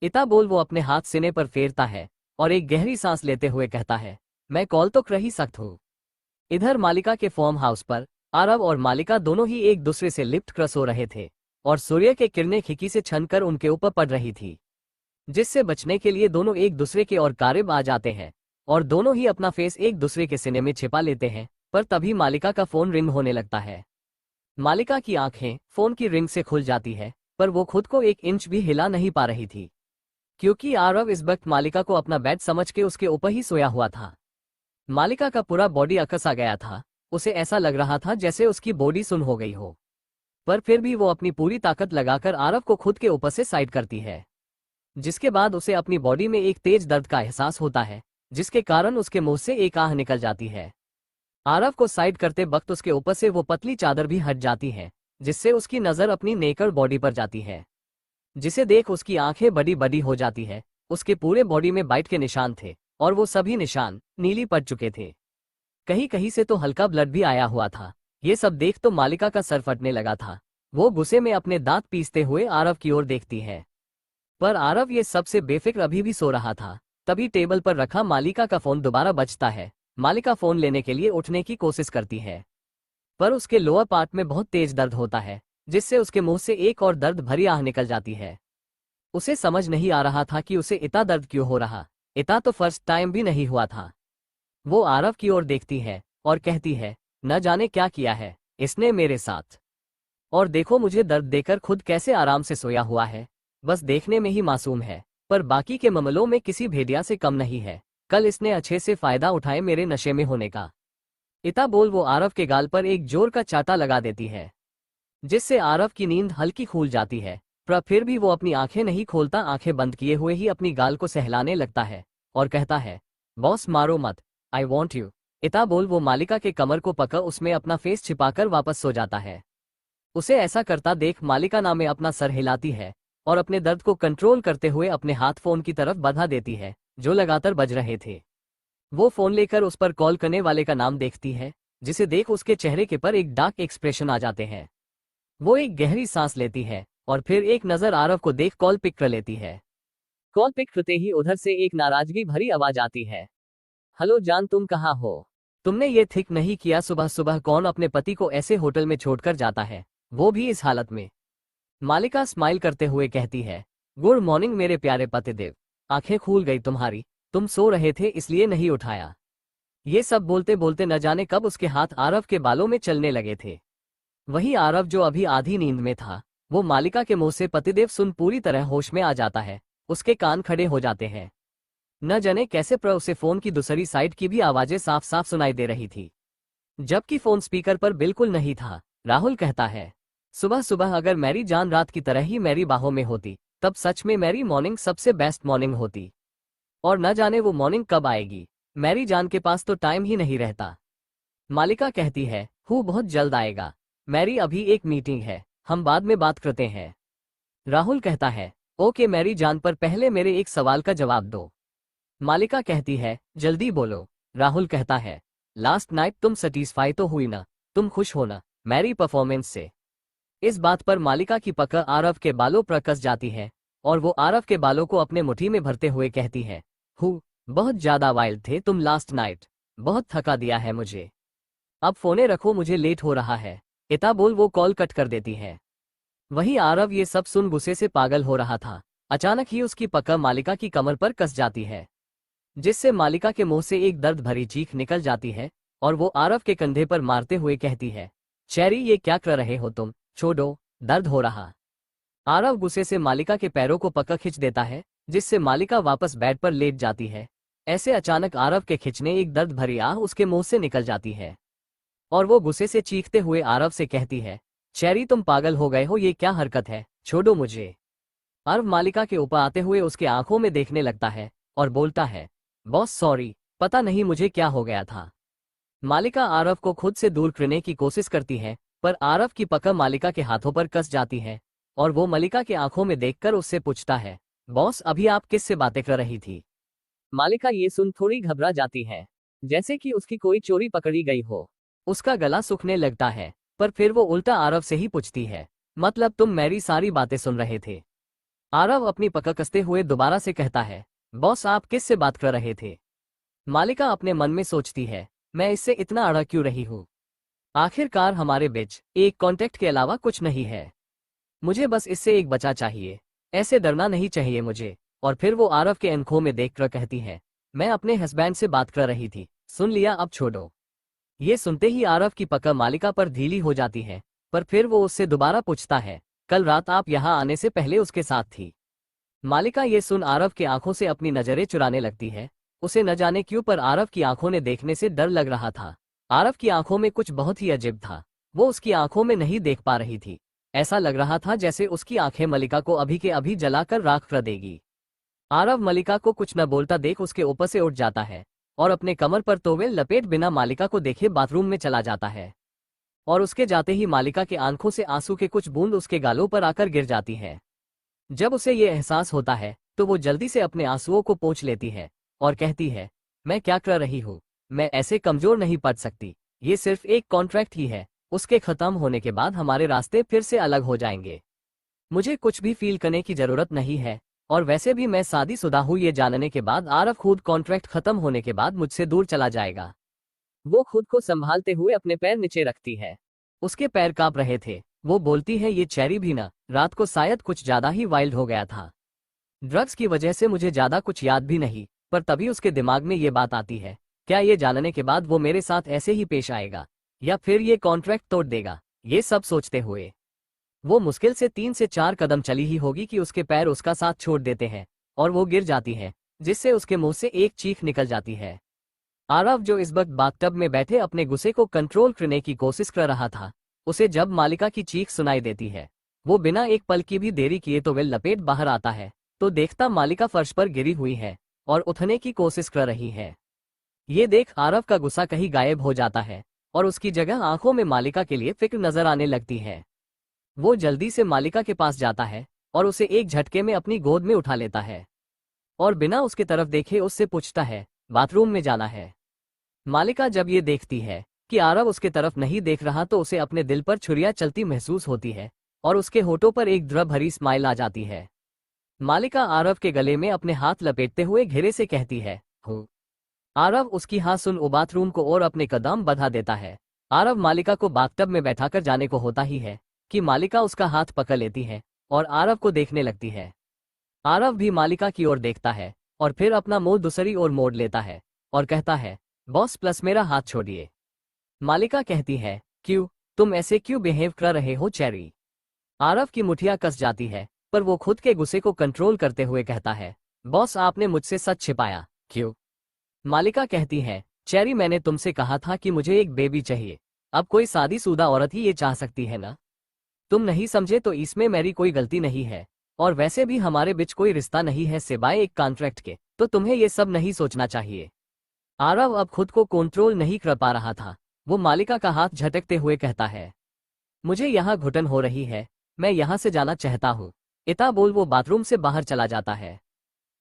Speaker 2: इतना बोल वो अपने हाथ सीने पर फेरता है और एक गहरी सांस लेते हुए कहता है, मैं कॉल तो कर ही सकता हूँ। इधर मालिका के फार्म हाउस पर आरव और मालिका दोनों ही एक दूसरे से लिप्त क्रस हो रहे थे और सूर्य के किरणें खिड़की से छनकर उनके ऊपर पड़ रही थी, जिससे बचने के लिए दोनों एक दूसरे के और करीब आ जाते हैं और दोनों ही अपना फेस एक दूसरे के सीने में छिपा लेते हैं। पर तभी मालिका का फोन रिंग होने लगता है। मालिका की आंखें फोन की रिंग से खुल जाती है, पर वो खुद को 1 इंच भी हिला नहीं पा रही थी, क्योंकि आरव इस वक्त मालिका को अपना बेड समझ के उसके ऊपर ही सोया हुआ था। मालिका का पूरा बॉडी अकसा गया था। उसे ऐसा लग रहा था जैसे उसकी बॉडी सुन्न हो गई हो, पर फिर भी वो अपनी पूरी ताकत लगाकर आरव को खुद के ऊपर से साइड करती है, जिसके बाद उसे अपनी बॉडी में एक तेज दर्द का एहसास होता है, जिसके कारण उसके मुंह से एक आह निकल जाती है। आरव को साइड करते वक्त उसके ऊपर से वो पतली चादर भी हट जाती है, जिससे उसकी नजर अपनी नेकर बॉडी पर जाती है, जिसे देख उसकी आंखें बड़ी बड़ी हो जाती है। उसके पूरे बॉडी में बाइट के निशान थे और वो सभी निशान नीली पड़ चुके थे। कहीं कहीं से तो हल्का ब्लड भी आया हुआ था। ये सब देख तो मालिका का सर फटने लगा था। वो गुस्से में अपने दांत पीसते हुए आरव की ओर देखती है, पर आरव ये सबसे बेफिक्र अभी भी सो रहा था। तभी टेबल पर रखा मालिका का फोन दोबारा बजता है। मालिका फोन लेने के लिए उठने की कोशिश करती है, पर उसके लोअर पार्ट में बहुत तेज दर्द होता है, जिससे उसके मुंह से एक और दर्द भरी आह निकल जाती है। उसे समझ नहीं आ रहा था कि उसे इतना दर्द क्यों हो रहा। इतना तो फर्स्ट टाइम भी नहीं हुआ था। वो आरव की ओर देखती है और कहती है, न जाने क्या किया है इसने मेरे साथ, और देखो मुझे दर्द देकर खुद कैसे आराम से सोया हुआ है। बस देखने में ही मासूम है, पर बाकी के मामलों में किसी भेड़िया से कम नहीं है। कल इसने अच्छे से फायदा उठाए मेरे नशे में होने का। इतना बोल वो आरव के गाल पर एक जोर का चाटा लगा देती है, जिससे आरव की नींद हल्की खुल जाती है। पर फिर भी वो अपनी आंखें नहीं खोलता, आंखें बंद किए हुए ही अपनी गाल को सहलाने लगता है और कहता है, बॉस मारो मत, आई वॉन्ट यू। इता बोल वो मालिका के कमर को पकड़ उसमें अपना फेस छिपाकर वापस सो जाता है। उसे ऐसा करता देख मालिका नामे अपना सर हिलाती है और अपने दर्द को कंट्रोल करते हुए अपने हाथ फोन की तरफ बढ़ा देती है जो लगातार बज रहे थे। वो फोन लेकर उस पर कॉल करने वाले का नाम देखती है, जिसे देख उसके चेहरे के पर एक डार्क एक्सप्रेशन आ जाते हैं। वो एक गहरी सांस लेती है और फिर एक नजर आरव को देख कॉल पिक कर लेती है। कॉल पिक करते ही उधर से एक नाराजगी भरी आवाज आती है। हेलो जान, तुम कहाँ हो? तुमने ये ठीक नहीं किया। सुबह सुबह कौन अपने पति को ऐसे होटल में छोड़कर जाता है, वो भी इस हालत में? मालिका स्माइल करते हुए कहती है, गुड मॉर्निंग मेरे प्यारे पतिदेव, आंखें खुल गई तुम्हारी, तुम सो रहे थे इसलिए नहीं उठाया। ये सब बोलते बोलते न जाने कब उसके हाथ आरव के बालों में चलने लगे थे। वही आरव जो अभी आधी नींद में था, वो मालिका के मुंह से पतिदेव सुन पूरी तरह होश में आ जाता है। उसके कान खड़े हो जाते हैं। न जाने कैसे पर उसे फोन की दूसरी साइड की भी आवाजें साफ साफ सुनाई दे रही थी, जबकि फोन स्पीकर पर बिल्कुल नहीं था। राहुल कहता है, सुबह सुबह अगर मेरी जान रात की तरह ही मेरी बाहों में होती तब सच में मेरी मॉर्निंग सबसे बेस्ट मॉर्निंग होती। और न जाने वो मॉर्निंग कब आएगी, मेरी जान के पास तो टाइम ही नहीं रहता। मालिका कहती है, हूँ बहुत जल्द आएगा, मेरी अभी एक मीटिंग है, हम बाद में बात करते हैं। राहुल कहता है, ओके मेरी जान, पर पहले मेरे एक सवाल का जवाब दो। मालिका कहती है, जल्दी बोलो। राहुल कहता है, लास्ट नाइट तुम सेटिस्फाई तो हुई ना, तुम खुश हो ना मेरी परफॉर्मेंस से? इस बात पर मालिका की पकड़ आरव के बालों पर कस जाती है और वो आरव के बालों को अपने मुट्ठी में भरते हुए कहती है, बहुत ज्यादा वाइल्ड थे तुम लास्ट नाइट, बहुत थका दिया है मुझे। अब फोने रखो, मुझे लेट हो रहा है। इता बोल वो कॉल कट कर देती है। वही आरव ये सब सुन गुस्से से पागल हो रहा था। अचानक ही उसकी पकड़ मालिका की कमर पर कस जाती है, जिससे मालिका के मुंह से एक दर्द भरी चीख निकल जाती है और वो आरव के कंधे पर मारते हुए कहती है, चेरी ये क्या कर रहे हो तुम, छोड़ो, दर्द हो रहा। आरव गुस्से से मालिका के पैरों को पकड़ खींच देता है, जिससे मालिका वापस बेड पर लेट जाती है। ऐसे अचानक आरव के खिंचने एक दर्द भरी आह उसके मुंह से निकल जाती है और वो गुस्से से चीखते हुए आरव से कहती है, चेरी तुम पागल हो गए हो, ये क्या हरकत है, छोड़ो मुझे। आरव मालिका के ऊपर आते हुए उसके आंखों में देखने लगता है और बोलता है, बॉस सॉरी, पता नहीं मुझे क्या हो गया था। मालिका आरव को खुद से दूर करने की कोशिश करती है, पर आरव की पकड़ मालिका के हाथों पर कस जाती है और वो मालिका के आंखों में देखकर उससे पूछता है, बॉस अभी आप किससे बातें कर रही थी? मालिका ये सुन थोड़ी घबरा जाती है, जैसे कि उसकी कोई चोरी पकड़ी गई हो। उसका गला सूखने लगता है, पर फिर वो उल्टा आरव से ही पूछती है, मतलब तुम मेरी सारी बातें सुन रहे थे? आरव अपनी पकड़ कसते हुए दोबारा से कहता है, बॉस आप किससे बात कर रहे थे? मालिका अपने मन में सोचती है, मैं इससे इतना अड़ा क्यों रही हूँ? आखिरकार हमारे बीच एक कॉन्टेक्ट के अलावा कुछ नहीं है। मुझे बस इससे एक बच्चा चाहिए, ऐसे डरना नहीं चाहिए मुझे। और फिर वो आरव के आंखों में देखकर कहती है, मैं अपने हस्बैंड से बात कर रही थी, सुन लिया, अब छोड़ो। ये सुनते ही आरव की पकड़ मालिका पर ढीली हो जाती है, पर फिर वो उससे दोबारा पूछता है, कल रात आप यहाँ आने से पहले उसके साथ थी? मालिका ये सुन आरव के आंखों से अपनी नजरें चुराने लगती है। उसे न जाने क्यों पर आरव की आंखों ने देखने से डर लग रहा था। आरव की आंखों में कुछ बहुत ही अजीब था, वो उसकी आंखों में नहीं देख पा रही थी। ऐसा लग रहा था जैसे उसकी आंखें मलिका को अभी के अभी जलाकर राख कर देगी। आरव मलिका को कुछ न बोलता देख उसके ऊपर से उठ जाता है और अपने कमर पर टॉवेल लपेट बिना मालिका को देखे बाथरूम में चला जाता है। और उसके जाते ही मालिका के आंखों से आंसू के कुछ बूंद उसके गालों पर आकर गिर जाती है। जब उसे ये एहसास होता है तो वो जल्दी से अपने आंसुओं को पोंछ लेती है और कहती है, मैं क्या कर रही हूँ, मैं ऐसे कमजोर नहीं पड़ सकती, ये सिर्फ एक कॉन्ट्रैक्ट ही है, उसके खत्म होने के बाद हमारे रास्ते फिर से अलग हो जाएंगे। मुझे कुछ भी फील करने की जरूरत नहीं है, और वैसे भी मैं शादीशुदा हूँ, ये जानने के बाद आरव खुद कॉन्ट्रैक्ट खत्म होने के बाद मुझसे दूर चला जाएगा। वो खुद को संभालते हुए अपने पैर नीचे रखती है। उसके पैर कांप रहे थे। वो बोलती है, ये चेरी भी ना, रात को शायद कुछ ज्यादा ही वाइल्ड हो गया था। ड्रग्स की वजह से मुझे ज्यादा कुछ याद भी नहीं, पर तभी उसके दिमाग में ये बात आती है, क्या ये जानने के बाद वो मेरे साथ ऐसे ही पेश आएगा या फिर ये कॉन्ट्रैक्ट तोड़ देगा? ये सब सोचते हुए वो मुश्किल से 3 से 4 कदम चली ही होगी कि उसके पैर उसका साथ छोड़ देते हैं और वो गिर जाती है, जिससे उसके मुंह से एक चीख निकल जाती है। आरव जो इस वक्त बाथटब में बैठे अपने गुस्से को कंट्रोल करने की कोशिश कर रहा था, उसे जब मालिका की चीख सुनाई देती है, वो बिना एक पल की भी देरी किए तो वेल लपेट बाहर आता है तो देखता मालिका फर्श पर गिरी हुई है और उठने की कोशिश कर रही है। ये देख आरव का गुस्सा कहीं गायब हो जाता है और उसकी जगह आंखों में मालिका के लिए फिक्र नजर आने लगती है। वो जल्दी से मालिका के पास जाता है और उसे एक झटके में अपनी गोद में उठा लेता है और बिना उसके तरफ देखे उससे पूछता है, बाथरूम में जाना है। मालिका जब ये देखती है कि आरव उसके तरफ नहीं देख रहा तो उसे अपने दिल पर छुरियां चलती महसूस होती है और उसके होठों पर एक द्रव भरी स्माइल आ जाती है। मालिका आरव के गले में अपने हाथ लपेटते हुए घेरे से कहती है, हूँ। आरव उसकी हाथ सुन वो बाथरूम को और अपने कदम बढ़ा देता है। आरव मालिका को बाथटब में बैठाकर जाने को होता ही है कि मालिका उसका हाथ पकड़ लेती है और आरव को देखने लगती है। आरव भी मालिका की ओर देखता है और फिर अपना मुंह दूसरी ओर मोड़ लेता है और कहता है, बॉस प्लस मेरा हाथ छोड़िए। मालिका कहती है, क्यों, तुम ऐसे क्यों बिहेव कर रहे हो चेरी। आरव की मुठिया कस जाती है पर वो खुद के गुस्से को कंट्रोल करते हुए कहता है, बॉस आपने मुझसे सच छिपाया, क्यों। मालिका कहती है, चेरी मैंने तुमसे कहा था कि मुझे एक बेबी चाहिए। अब कोई शादीशुदा औरत ही ये चाह सकती है ना। तुम नहीं समझे तो इसमें मेरी कोई गलती नहीं है और वैसे भी हमारे बीच कोई रिश्ता नहीं है सिवाय एक कॉन्ट्रैक्ट के, तो तुम्हें ये सब नहीं सोचना चाहिए। आरव अब खुद को कंट्रोल नहीं कर पा रहा था। वो मालिका का हाथ झटकते हुए कहता है, मुझे यहाँ घुटन हो रही है, मैं यहाँ से जाना चाहता हूँ। इतना बोल वो बाथरूम से बाहर चला जाता है।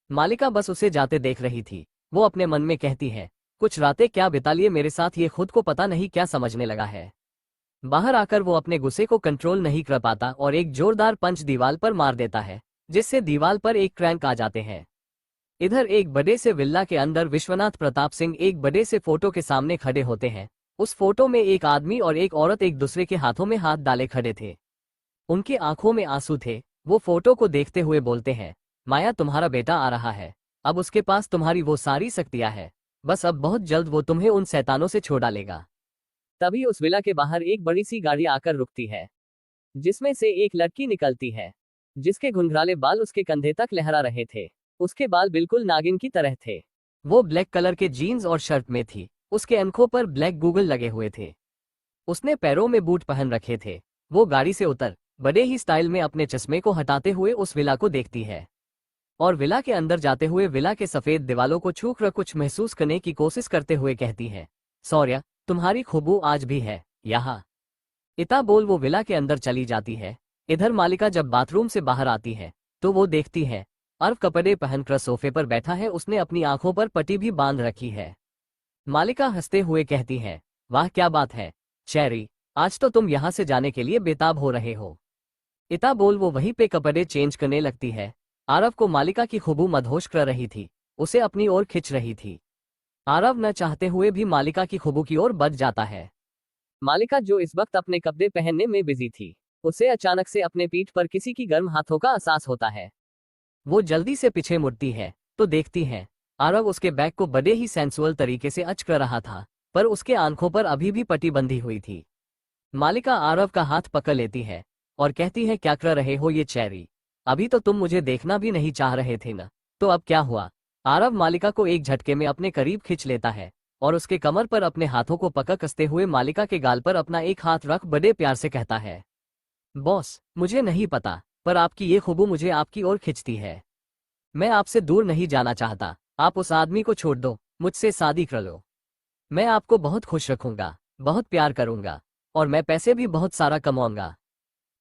Speaker 2: मालिका बस उसे जाते देख रही थी। वो अपने मन में कहती है, कुछ रातें क्या बिता लिए मेरे साथ, ये खुद को पता नहीं क्या समझने लगा है। बाहर आकर वो अपने गुस्से को कंट्रोल नहीं कर पाता और एक जोरदार पंच दीवार पर मार देता है जिससे दीवार पर एक क्रैंक आ जाते हैं। इधर एक बड़े से विल्ला के अंदर विश्वनाथ प्रताप सिंह एक बड़े से फोटो के सामने खड़े होते हैं। उस फोटो में एक आदमी और एक औरत एक दूसरे के हाथों में हाथ डाले खड़े थे। उनकी आंखों में आंसू थे। वो फोटो को देखते हुए बोलते हैं, माया तुम्हारा बेटा आ रहा है। अब उसके पास तुम्हारी वो सारी शक्तियां हैं। बस अब बहुत जल्द वो तुम्हें उन शैतानों से छुड़ा डालेगा। तभी उस विला के बाहर एक बड़ी सी गाड़ी आकर रुकती है जिसमें से एक लड़की निकलती है जिसके घुंघराले बाल उसके कंधे तक लहरा रहे थे। उसके बाल बिल्कुल नागिन की तरह थे। वो ब्लैक कलर के जीन्स और शर्ट में थी। उसके आंखों पर ब्लैक गूगल लगे हुए थे। उसने पैरों में बूट पहन रखे थे। वो गाड़ी से उतर बड़े ही स्टाइल में अपने चश्मे को हटाते हुए उस विला को देखती है और विला के अंदर जाते हुए विला के सफेद दीवालों को छू कर कुछ महसूस करने की कोशिश करते हुए कहती है, सौर्या तुम्हारी खुशबू आज भी है यहाँ। इतना बोल वो विला के अंदर चली जाती है। इधर मालिका जब बाथरूम से बाहर आती है तो वो देखती है अर्व कपड़े पहनकर सोफे पर बैठा है। उसने अपनी आंखों पर पट्टी भी बांध रखी है। मालिका हंसते हुए कहती है, वाह क्या बात है चेरी, आज तो तुम यहाँ से जाने के लिए बेताब हो रहे हो। इतना बोल वो वहीं पे कपड़े चेंज करने लगती है। आरव को मालिका की खुशबू मदहोश कर रही थी, उसे अपनी ओर खिंच रही थी। आरव न चाहते हुए भी मालिका की खुशबू की ओर बढ़ जाता है। मालिका जो इस वक्त अपने कपड़े पहनने में बिजी थी, उसे अचानक से अपने पीठ पर किसी की गर्म हाथों का एहसास होता है। वो जल्दी से पीछे मुड़ती है तो देखती है आरव उसके बैग को बड़े ही सेंसुअल तरीके से अच कर रहा था पर उसके आंखों पर अभी भी पट्टी बंधी हुई थी। मालिका आरव का हाथ पकड़ लेती है और कहती है, क्या कर रहे हो ये चेरी, अभी तो तुम मुझे देखना भी नहीं चाह रहे थे ना, तो अब क्या हुआ। आरव मालिका को एक झटके में अपने करीब खींच लेता है और उसके कमर पर अपने हाथों को पकड़ कसते हुए मालिका के गाल पर अपना एक हाथ रख बड़े प्यार से कहता है, बॉस मुझे नहीं पता पर आपकी ये खुशबू मुझे आपकी ओर खींचती है। मैं आपसे दूर नहीं जाना चाहता। आप उस आदमी को छोड़ दो, मुझसे शादी कर लो। मैं आपको बहुत खुश रखूंगा, बहुत प्यार करूंगा और मैं पैसे भी बहुत सारा कमाऊंगा।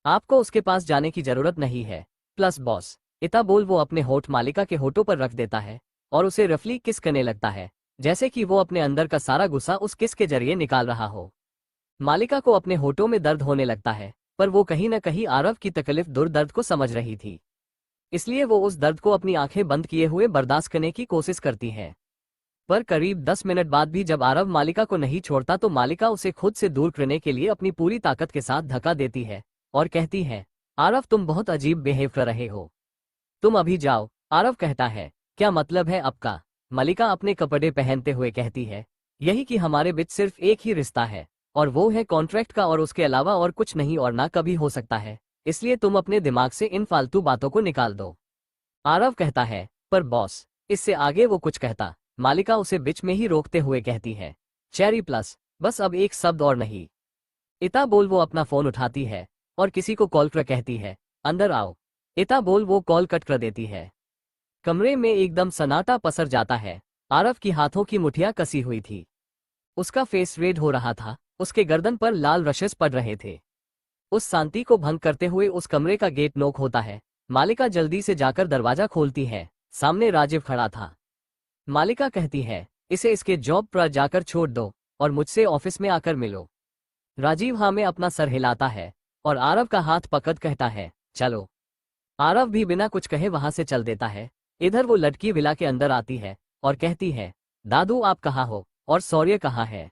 Speaker 2: आपको उसके पास जाने की जरूरत नहीं है। प्लस बॉस, इतना बोल वो अपने होठ मालिका के होठों पर रख देता है और उसे रफली किस करने लगता है जैसे कि वो अपने अंदर का सारा गुस्सा उस किस के जरिए निकाल रहा हो। मालिका को अपने होठों में दर्द होने लगता है पर वो कहीं न कहीं आरव की तकलीफ दूर दर्द को समझ रही थी, इसलिए वो उस दर्द को अपनी आंखें बंद किए हुए बर्दाश्त करने की कोशिश करती है। पर करीब 10 मिनट बाद भी जब आरव मालिका को नहीं छोड़ता तो मालिका उसे खुद से दूर करने के लिए अपनी पूरी ताकत के साथ धक्का देती है और कहती है, आरव तुम बहुत अजीब बिहेव कर रहे हो, तुम अभी जाओ। आरव कहता है, क्या मतलब है आपका। मालिका अपने कपड़े पहनते हुए कहती है, यही कि हमारे बीच सिर्फ एक ही रिश्ता है और वो है कॉन्ट्रैक्ट का और उसके अलावा और कुछ नहीं और ना कभी हो सकता है, इसलिए तुम अपने दिमाग से इन फालतू बातों को निकाल दो। आरव कहता है, पर बॉस। इससे आगे वो कुछ कहता, मालिका उसे बीच में ही रोकते हुए कहती है, चेरी प्लस, बस अब एक शब्द और नहीं। इतना बोल वो अपना फोन उठाती है और किसी को कॉल कर कहती है, अंदर आओ। इतना बोल वो कॉल कट कर देती है। कमरे में एकदम सन्नाटा पसर जाता है आरव की हाथों की मुठियां कसी हुई थी। उसका फेस रेड हो रहा था, उसके गर्दन पर लाल रशेस पड़ रहे थे। उस शांति को भंग करते हुए उस कमरे का गेट नॉक होता है। मालिका जल्दी से जाकर दरवाजा खोलती है। सामने राजीव खड़ा था। मालिका कहती है, इसे इसके जॉब पर जाकर छोड़ दो और मुझसे ऑफिस में आकर मिलो। राजीव हाँ में अपना सर हिलाता है और आरव का हाथ पकड़ कहता है, चलो। आरव भी बिना कुछ कहे वहां से चल देता है। इधर वो लड़की विला के अंदर आती है और कहती है, दादू आप कहाँ हो और शौर्य कहाँ है।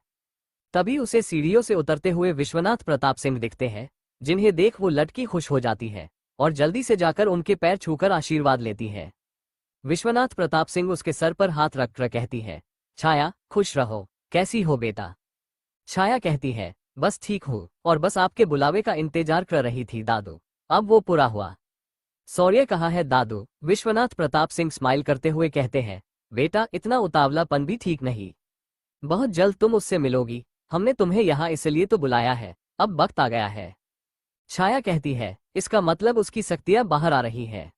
Speaker 2: तभी उसे सीढ़ियों से उतरते हुए विश्वनाथ प्रताप सिंह दिखते हैं, जिन्हें देख वो लड़की खुश हो जाती है और जल्दी से जाकर उनके पैर छूकर आशीर्वाद लेती है। विश्वनाथ प्रताप सिंह उसके सर पर हाथ रखकर कहती है, छाया खुश रहो, कैसी हो बेटा। छाया कहती है, बस ठीक हूँ और बस आपके बुलावे का इंतजार कर रही थी दादू, अब वो पूरा हुआ। शौर्य कहाँ है दादू। विश्वनाथ प्रताप सिंह स्माइल करते हुए कहते हैं, बेटा इतना उतावलापन भी ठीक नहीं, बहुत जल्द तुम उससे मिलोगी। हमने तुम्हें यहाँ इसलिए तो बुलाया है, अब वक्त आ गया है। छाया कहती है, इसका मतलब उसकी शक्तियां बाहर आ रही है।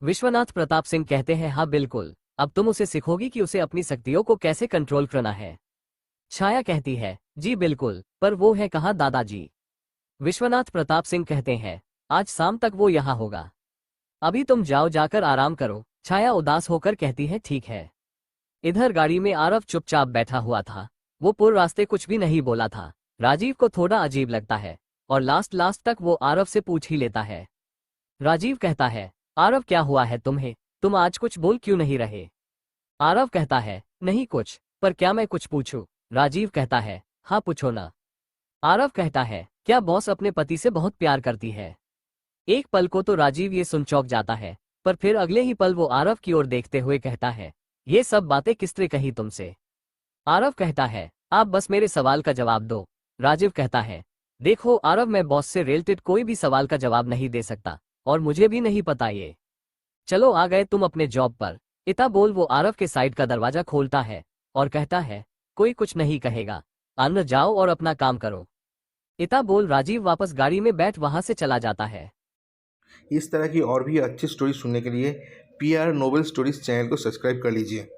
Speaker 2: विश्वनाथ प्रताप सिंह कहते हैं, हाँ बिल्कुल, अब तुम उसे सिखोगी कि उसे अपनी शक्तियों को कैसे कंट्रोल करना है। छाया कहती है, जी बिल्कुल, पर वो है कहाँ दादाजी। विश्वनाथ प्रताप सिंह कहते हैं, आज शाम तक वो यहाँ होगा, अभी तुम जाओ जाकर आराम करो। छाया उदास होकर कहती है, ठीक है। इधर गाड़ी में आरव चुपचाप बैठा हुआ था। वो पूरे रास्ते कुछ भी नहीं बोला था। राजीव को थोड़ा अजीब लगता है और लास्ट तक वो आरव से पूछ ही लेता है। राजीव कहता है, आरव क्या हुआ है तुम्हें, तुम आज कुछ बोल क्यों नहीं रहे। आरव कहता है, नहीं कुछ, पर क्या मैं कुछ पूछूं। राजीव कहता है, हाँ पूछो ना। आरव कहता है, क्या बॉस अपने पति से बहुत प्यार करती है। एक पल को तो राजीव ये सुन चौंक जाता है, पर फिर अगले ही पल वो आरव की ओर देखते हुए कहता है, ये सब बातें किसने कही तुमसे। आरव कहता है, आप बस मेरे सवाल का जवाब दो। राजीव कहता है, देखो आरव, मैं बॉस से रिलेटेड कोई भी सवाल का जवाब नहीं दे सकता और मुझे भी नहीं पता ये। चलो आ गए तुम अपने जॉब पर। इतना बोल वो आरव के साइड का दरवाजा खोलता है और कहता है, कोई कुछ नहीं कहेगा, अंदर जाओ और अपना काम करो। इतना बोल राजीव वापस गाड़ी में बैठ वहां से चला जाता है।
Speaker 1: इस तरह की और भी अच्छी स्टोरी सुनने के लिए PR नोवेल स्टोरीज चैनल को सब्सक्राइब कर लीजिए।